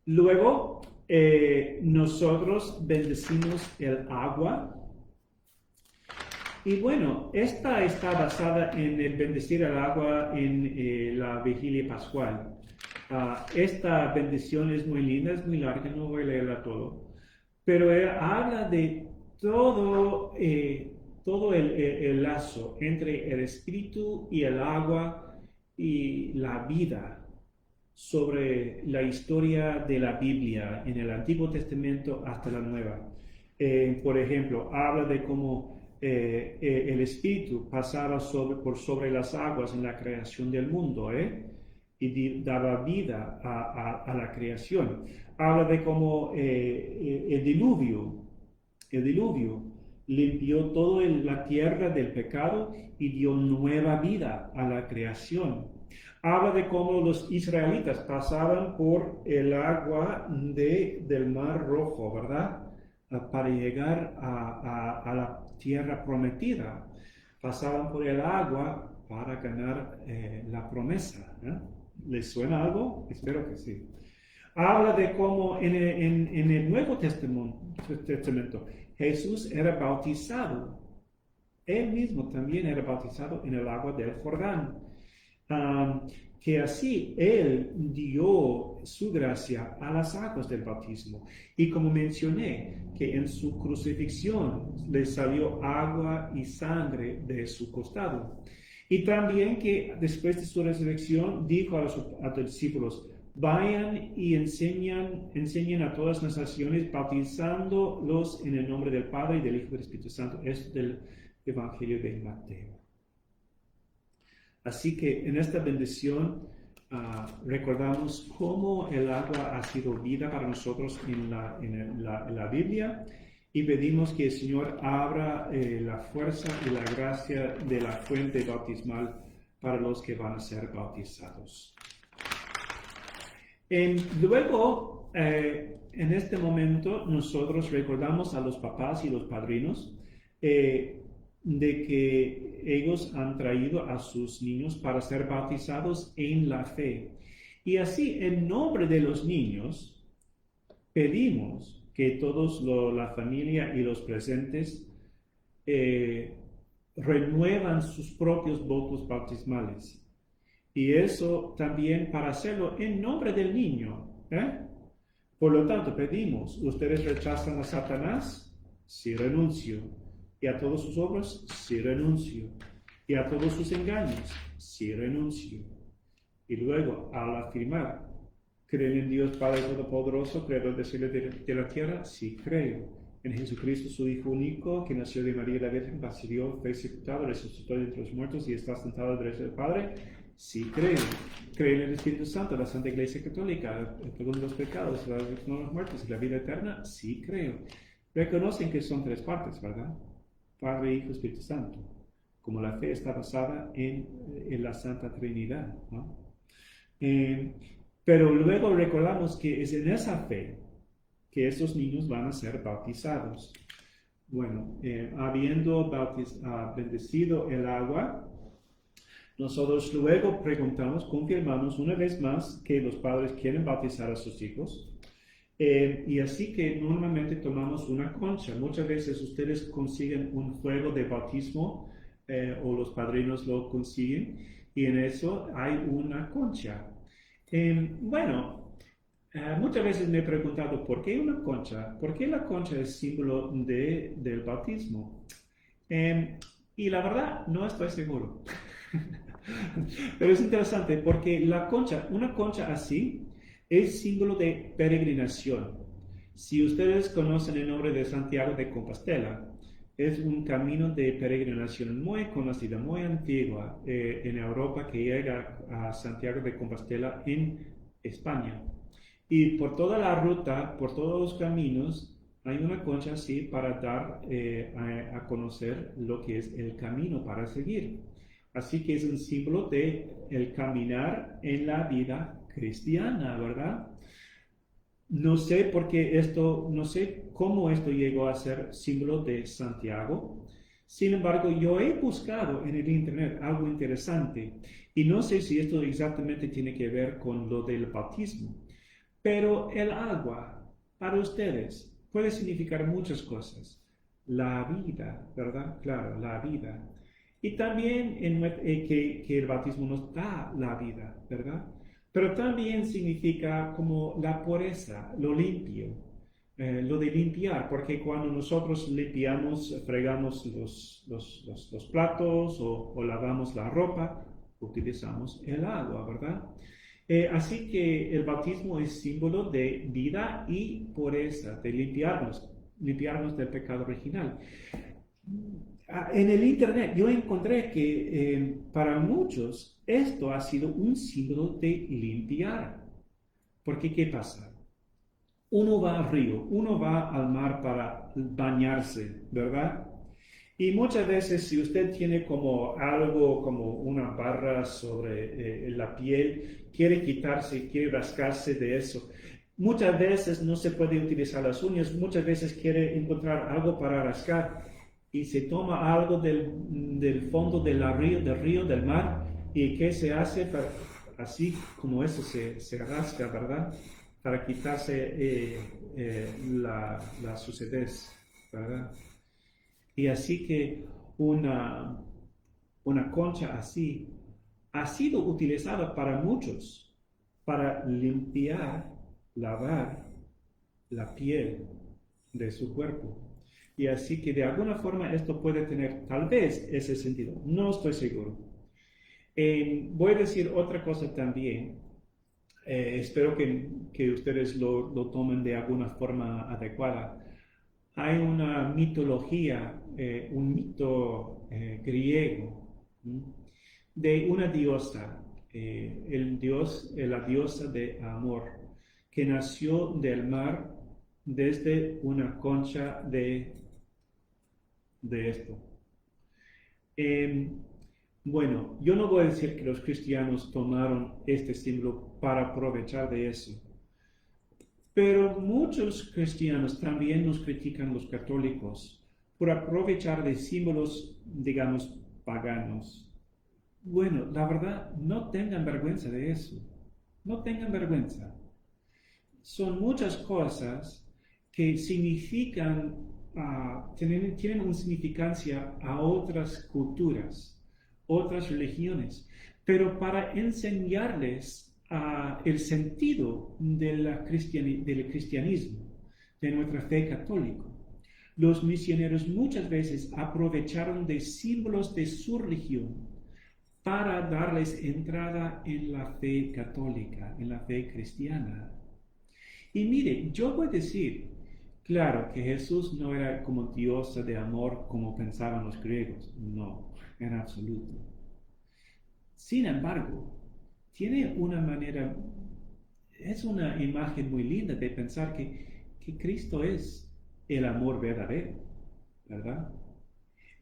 Luego, nosotros bendecimos el agua. Y bueno, esta está basada en el bendecir el agua en la vigilia pascual. Esta bendición es muy linda, es muy larga, no voy a leerla todo, pero habla de todo el lazo entre el espíritu y el agua y la vida sobre la historia de la Biblia en el Antiguo Testamento hasta la Nueva. Por ejemplo, habla de cómo el Espíritu pasaba por sobre las aguas en la creación del mundo, y daba vida a la creación. Habla de cómo el diluvio limpió toda la tierra del pecado y dio nueva vida a la creación. Habla de cómo los israelitas pasaban por el agua del Mar Rojo, ¿verdad? Para llegar a la tierra prometida. Pasaban por el agua para ganar la promesa. ¿Les suena algo? Espero que sí. Habla de cómo en el Nuevo Testamento Jesús era bautizado. Él mismo también era bautizado en el agua del Jordán. Que así Él dio su gracia a las aguas del bautismo. Y como mencioné, que en su crucifixión le salió agua y sangre de su costado. Y también que después de su resurrección dijo a los discípulos, vayan y enseñen a todas las naciones, bautizándolos en el nombre del Padre y del Hijo y del Espíritu Santo. Es del Evangelio de Mateo. Así que en esta bendición recordamos cómo el agua ha sido vida para nosotros en la Biblia, y pedimos que el Señor abra la fuerza y la gracia de la fuente bautismal para los que van a ser bautizados. Luego, en este momento, nosotros recordamos a los papás y los padrinos de que ellos han traído a sus niños para ser bautizados en la fe. Y así, en nombre de los niños, pedimos que todos la familia y los presentes renuevan sus propios votos bautismales. Y eso también para hacerlo en nombre del niño. Por lo tanto, pedimos, ¿ustedes rechazan a Satanás? Sí, renuncio. ¿Y a todas sus obras? Sí, renuncio. ¿Y a todos sus engaños? Sí, renuncio. Y luego, al afirmar, ¿creen en Dios Padre Todopoderoso, creador del cielo y de la tierra? Sí, creo. En Jesucristo, su Hijo único, que nació de María la Virgen, nació, fue sepultado, resucitó de entre los muertos y está sentado a la derecha del Padre. Sí, creo. Creo en el Espíritu Santo, la Santa Iglesia Católica, el perdón de los pecados, la resurrección de los muertos y la vida eterna. Sí, creo. Reconocen que son 3 partes, ¿verdad? Padre, Hijo, Espíritu Santo. Como la fe está basada en la Santa Trinidad, ¿no? Pero luego recordamos que es en esa fe que estos niños van a ser bautizados. Bueno, habiendo bendecido el agua, Nosotros luego preguntamos, confirmamos una vez más que los padres quieren bautizar a sus hijos. Y así que normalmente tomamos una concha. Muchas veces ustedes consiguen un juego de bautismo o los padrinos lo consiguen y en eso hay una concha. Bueno, muchas veces me he preguntado, ¿por qué una concha? ¿Por qué la concha es símbolo del bautismo? Y la verdad, no estoy seguro. Pero es interesante porque la concha, una concha así, es símbolo de peregrinación. Si ustedes conocen el nombre de Santiago de Compostela, es un camino de peregrinación muy conocido, muy antigua en Europa que llega a Santiago de Compostela en España. Y por toda la ruta, por todos los caminos, hay una concha así para dar a conocer lo que es el camino para seguir. Así que es un símbolo de el caminar en la vida cristiana, ¿verdad? No sé por qué esto, no sé cómo esto llegó a ser símbolo de Santiago. Sin embargo, yo he buscado en el internet algo interesante y no sé si esto exactamente tiene que ver con lo del bautismo, pero el agua para ustedes puede significar muchas cosas. La vida, ¿verdad? Claro, la vida. Y también que el bautismo nos da la vida, ¿verdad? Pero también significa como la pureza, lo limpio, lo de limpiar, porque cuando nosotros limpiamos, fregamos los platos o lavamos la ropa, utilizamos el agua, ¿verdad? Así que el bautismo es símbolo de vida y pureza, de limpiarnos del pecado original. En el Internet yo encontré que para muchos esto ha sido un símbolo de limpiar. Porque ¿qué pasa? Uno va al río, uno va al mar para bañarse, ¿verdad? Y muchas veces si usted tiene como algo, como una barra sobre la piel, quiere quitarse, quiere rascarse de eso. Muchas veces no se puede utilizar las uñas, muchas veces quiere encontrar algo para rascar y se toma algo del fondo del río, del mar, y ¿qué se hace? Así como eso se rasca, ¿verdad? Para quitarse la suciedad, ¿verdad? Y así que una concha así ha sido utilizada para muchos, para limpiar, lavar la piel de su cuerpo. Y así que de alguna forma esto puede tener tal vez ese sentido. No estoy seguro. Voy a decir otra cosa también. Espero que ustedes lo tomen de alguna forma adecuada. Hay una mitología, un mito griego, ¿m? De una diosa, la diosa de amor, que nació del mar desde una concha de esto. Bueno, yo no voy a decir que los cristianos tomaron este símbolo para aprovechar de eso, pero muchos cristianos también nos critican los católicos por aprovechar de símbolos, digamos, paganos. Bueno, la verdad, no tengan vergüenza de eso. No tengan vergüenza. Son muchas cosas que significan, tienen una significancia a otras culturas, otras religiones, pero para enseñarles el sentido del cristianismo, de nuestra fe católica. Los misioneros muchas veces aprovecharon de símbolos de su religión para darles entrada en la fe católica, en la fe cristiana. Y mire, yo voy a decir, claro, que Jesús no era como diosa de amor como pensaban los griegos, no, en absoluto. Sin embargo, tiene una manera, es una imagen muy linda de pensar que Cristo es el amor verdadero, ¿verdad?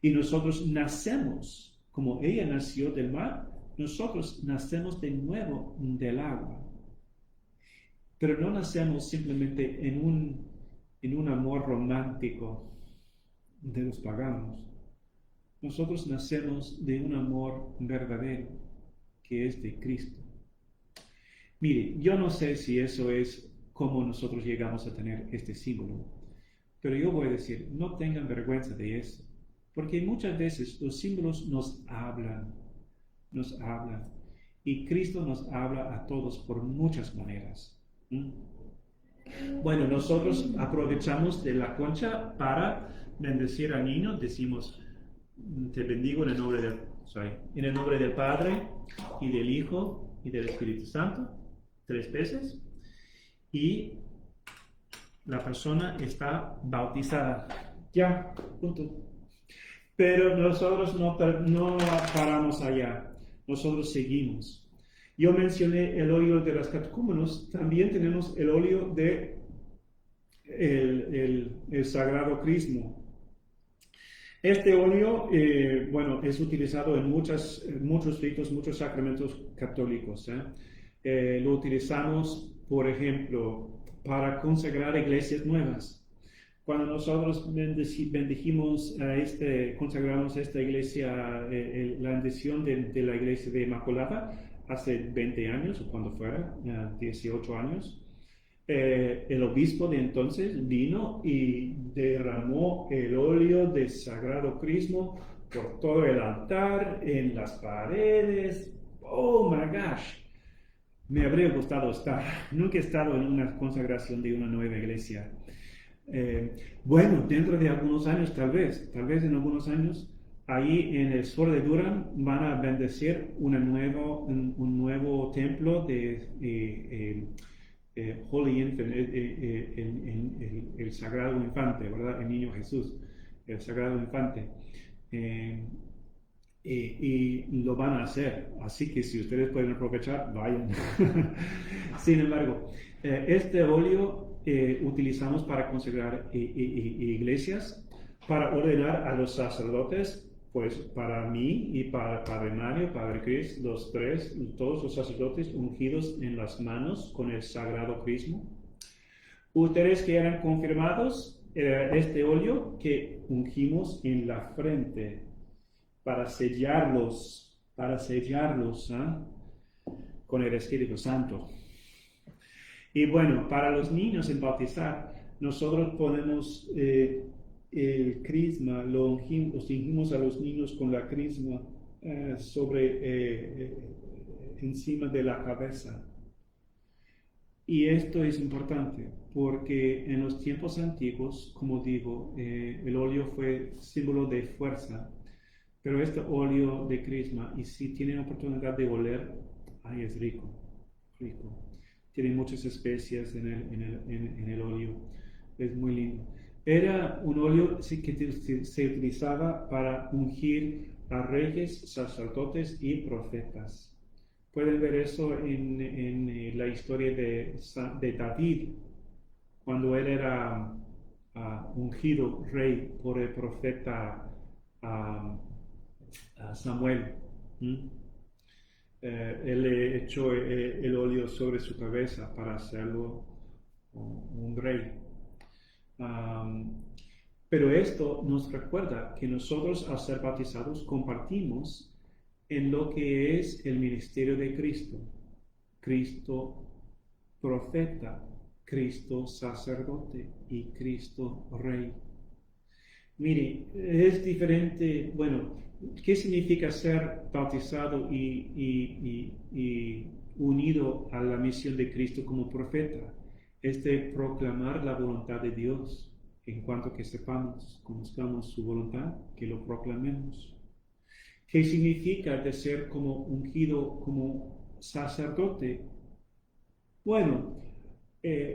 Y nosotros nacemos, como ella nació del mar, nosotros nacemos de nuevo del agua. Pero no nacemos simplemente en un amor romántico de los paganos. Nosotros nacemos de un amor verdadero, que es de Cristo. Mire, yo no sé si eso es cómo nosotros llegamos a tener este símbolo, pero yo voy a decir, no tengan vergüenza de eso, porque muchas veces los símbolos nos hablan, y Cristo nos habla a todos por muchas maneras. ¿Mm? Bueno, nosotros aprovechamos de la concha para bendecir al niño, decimos, te bendigo en el nombre del Padre y del Hijo y del Espíritu Santo, 3 veces, y la persona está bautizada. Ya, punto. Pero nosotros no paramos allá, nosotros seguimos. Yo mencioné el óleo de los catecúmenos, también tenemos el óleo de el Sagrado Crisma. Este óleo, bueno, es utilizado en muchos ritos, muchos sacramentos católicos. Lo utilizamos, por ejemplo, para consagrar iglesias nuevas. Cuando nosotros bendijimos consagramos esta iglesia, la bendición de la iglesia de Inmaculada, hace 20 años, o cuando fuera, 18 años, el obispo de entonces vino y derramó el óleo del Sagrado Crisma por todo el altar, en las paredes. Oh my gosh, me habría gustado estar. Nunca he estado en una consagración de una nueva iglesia. Bueno, dentro de algunos años, tal vez en algunos años, ahí en el sur de Durham van a bendecir un nuevo templo de Holy Infant, el Sagrado Infante, ¿verdad? El Niño Jesús, el Sagrado Infante. Y lo van a hacer, así que si ustedes pueden aprovechar, vayan. Sin embargo, este óleo utilizamos para consagrar iglesias, para ordenar a los sacerdotes, pues para mí y para Padre Mario, Padre Chris, los tres, todos los sacerdotes ungidos en las manos con el Sagrado Crisma. Ustedes que eran confirmados, este óleo que ungimos en la frente para sellarlos con el Espíritu Santo. Y bueno, para los niños en bautizar, nosotros ponemos el crisma, ungimos a los niños con la crisma encima de la cabeza. Y esto es importante porque en los tiempos antiguos, como digo, el óleo fue símbolo de fuerza. Pero este óleo de crisma, y si tienen oportunidad de oler, ay, es rico. Tiene muchas especias en el óleo. Es muy lindo. Era un óleo que se utilizaba para ungir a reyes, sacerdotes y profetas. Pueden ver eso en la historia de David, cuando él era ungido rey por el profeta Samuel. Él le echó el óleo sobre su cabeza para hacerlo un rey. Pero esto nos recuerda que nosotros al ser bautizados compartimos en lo que es el ministerio de Cristo. Cristo profeta, Cristo sacerdote y Cristo rey. Mire, es diferente, bueno, ¿qué significa ser bautizado y unido a la misión de Cristo como profeta? Es de proclamar la voluntad de Dios. En cuanto que sepamos, conozcamos su voluntad, que lo proclamemos. ¿Qué significa de ser como ungido como sacerdote? Bueno,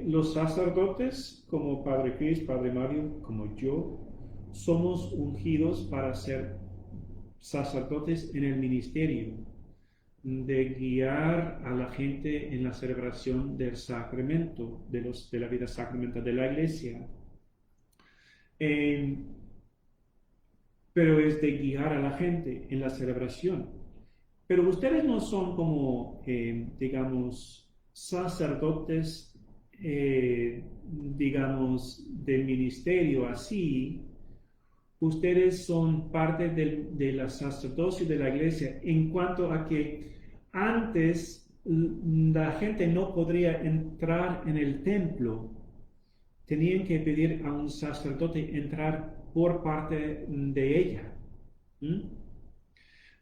los sacerdotes, como Padre Chris, Padre Mario, como yo, somos ungidos para ser sacerdotes en el ministerio, de guiar a la gente en la celebración del sacramento, de la vida sacramental de la iglesia. Pero es de guiar a la gente en la celebración. Pero ustedes no son como, digamos, sacerdotes, digamos, del ministerio así, ustedes son parte de la sacerdocio de la iglesia, en cuanto a que antes la gente no podría entrar en el templo. Tenían que pedir a un sacerdote entrar por parte de ella.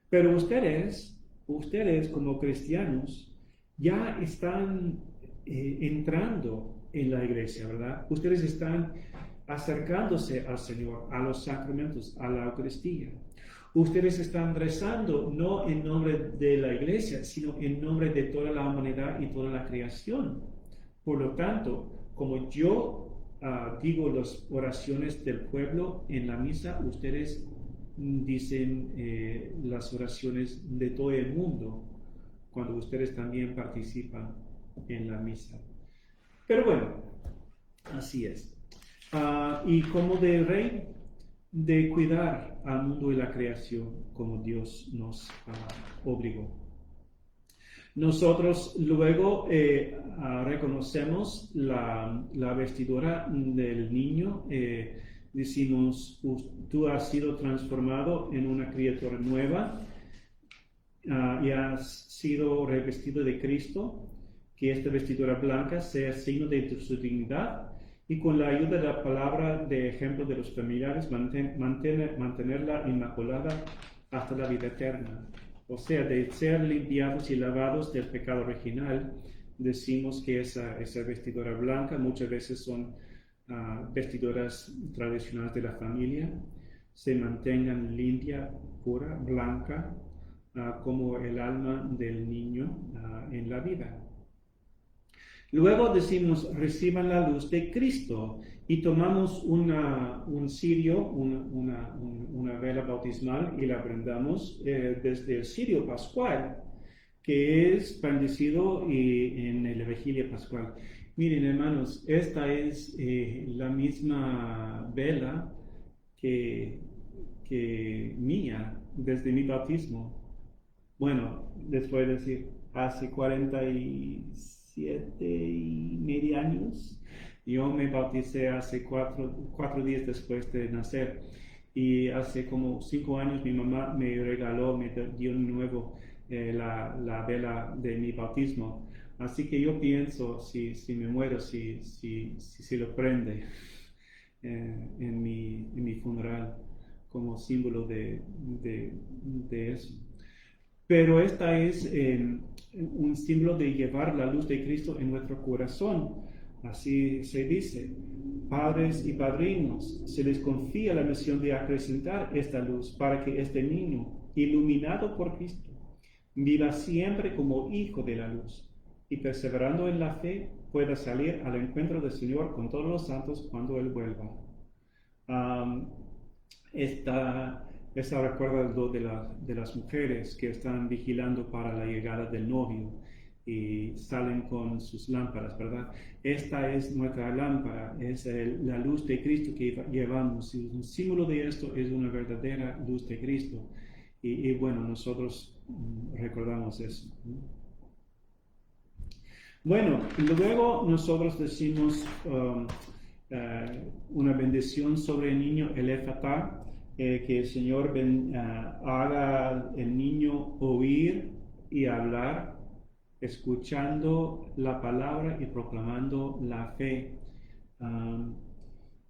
Pero ustedes como cristianos ya están entrando en la iglesia, ¿verdad? Ustedes están acercándose al Señor, a los sacramentos, a la Eucaristía. Ustedes están rezando no en nombre de la iglesia, sino en nombre de toda la humanidad y toda la creación. Por lo tanto, como yo digo las oraciones del pueblo en la misa, ustedes dicen las oraciones de todo el mundo cuando ustedes también participan en la misa. Pero bueno, así es. Y como de rey, de cuidar al mundo y la creación como Dios nos obligó. Nosotros luego reconocemos la vestidura del niño, decimos, tú has sido transformado en una criatura nueva y has sido revestido de Cristo, que esta vestidura blanca sea signo de su dignidad, y con la ayuda de la palabra de ejemplo de los familiares, mantenerla inmaculada hasta la vida eterna. O sea, de ser limpiados y lavados del pecado original, decimos que esa vestidura blanca muchas veces son vestiduras tradicionales de la familia, se mantengan limpia, pura, blanca, como el alma del niño en la vida. Luego decimos, reciban la luz de Cristo, y tomamos un cirio, una vela bautismal, y la prendamos desde el cirio pascual, que es bendecido en la vigilia pascual. Miren, hermanos, esta es la misma vela que mía desde mi bautismo. Bueno, les voy a decir, hace 47 años, yo me bauticé hace 4 días después de nacer, y hace como 5 años mi mamá me regaló, me dio de nuevo la vela de mi bautismo. Así que yo pienso, si me muero, si lo prende en mi funeral, como símbolo de eso. Pero esta es un símbolo de llevar la luz de Cristo en nuestro corazón. Así se dice, padres y padrinos, se les confía la misión de acrecentar esta luz para que este niño, iluminado por Cristo, viva siempre como hijo de la luz y perseverando en la fe pueda salir al encuentro del Señor con todos los santos cuando Él vuelva. Esta recuerda lo de las mujeres que están vigilando para la llegada del novio y salen con sus lámparas, ¿verdad? Esta es nuestra lámpara, es la luz de Cristo que llevamos. Y un símbolo de esto es una verdadera luz de Cristo. Y bueno, nosotros recordamos eso. Bueno, luego nosotros decimos una bendición sobre el niño, el Efatá, que el Señor haga el niño oír y hablar, escuchando la palabra y proclamando la fe.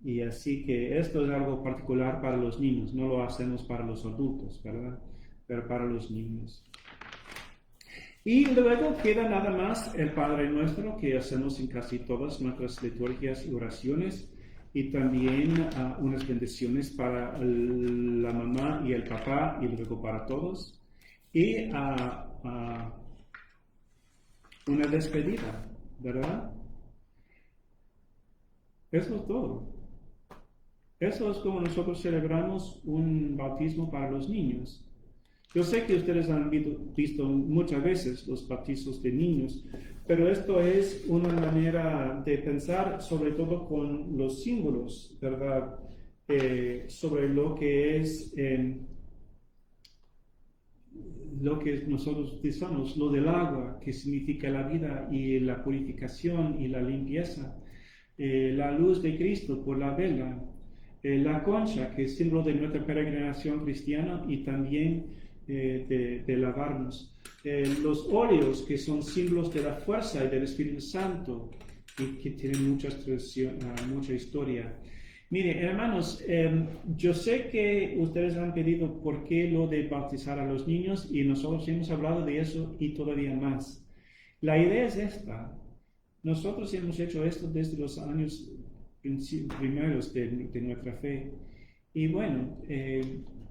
Y así que esto es algo particular para los niños, no lo hacemos para los adultos, ¿verdad? Pero para los niños. Y luego queda nada más el Padre Nuestro, que hacemos en casi todas nuestras liturgias y oraciones, y también unas bendiciones para la mamá y el papá, y luego para todos, y una despedida, ¿verdad? Eso es todo. Eso es como nosotros celebramos un bautismo para los niños. Yo sé que ustedes han visto muchas veces los bautizos de niños, pero esto es una manera de pensar, sobre todo con los símbolos, ¿verdad? Sobre lo que es lo que nosotros utilizamos, lo del agua, que significa la vida y la purificación y la limpieza, la luz de Cristo por la vela, La concha, que es símbolo de nuestra peregrinación cristiana y también de lavarnos. Los óleos, que son símbolos de la fuerza y del Espíritu Santo y que tienen mucha historia. Mire, hermanos, yo sé que ustedes han pedido por qué lo de bautizar a los niños y nosotros hemos hablado de eso y todavía más. La idea es esta. Nosotros hemos hecho esto desde los años primeros de nuestra fe. Y bueno,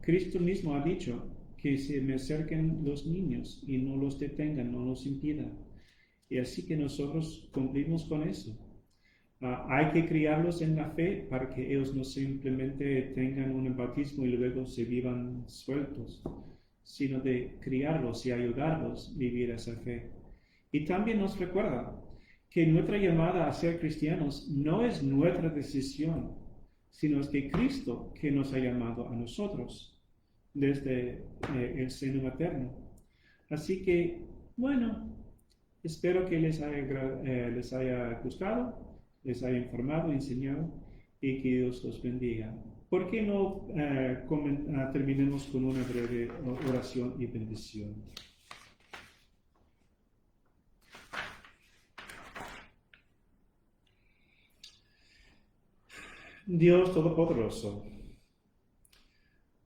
Cristo mismo ha dicho que se me acerquen los niños y no los detengan, no los impidan. Y así que nosotros cumplimos con eso. Hay que criarlos en la fe para que ellos no simplemente tengan un bautismo y luego se vivan sueltos, sino de criarlos y ayudarlos a vivir esa fe. Y también nos recuerda que nuestra llamada a ser cristianos no es nuestra decisión, sino es de Cristo que nos ha llamado a nosotros desde el seno materno. Así que, bueno, espero que les haya gustado, les haya informado, enseñado y que Dios los bendiga. ¿Por qué no terminemos con una breve oración y bendición? Dios Todopoderoso,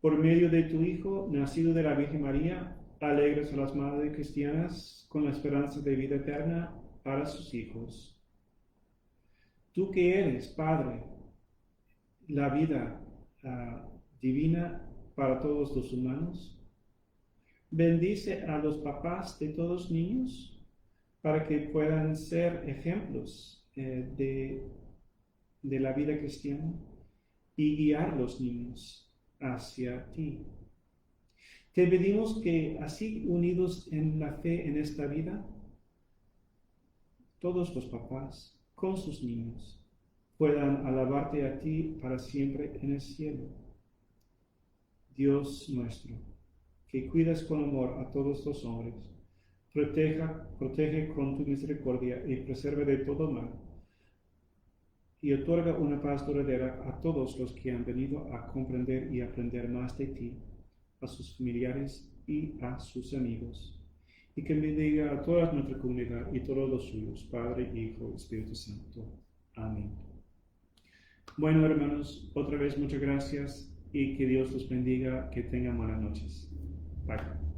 por medio de tu Hijo, nacido de la Virgen María, alegres a las madres cristianas con la esperanza de vida eterna para sus hijos. Tú que eres, Padre, la vida divina para todos los humanos, bendice a los papás de todos los niños para que puedan ser ejemplos de la vida cristiana y guiar a los niños hacia ti. Te pedimos que así unidos en la fe en esta vida, todos los papás con sus niños puedan alabarte a ti para siempre en el cielo. Dios nuestro, que cuidas con amor a todos los hombres, protege con tu misericordia y preserve de todo mal, y otorga una paz duradera a todos los que han venido a comprender y aprender más de ti, a sus familiares y a sus amigos, y que bendiga a toda nuestra comunidad y todos los suyos, Padre, Hijo, Espíritu Santo. Amén. Bueno, hermanos, otra vez muchas gracias y que Dios los bendiga, que tengan buenas noches. Bye.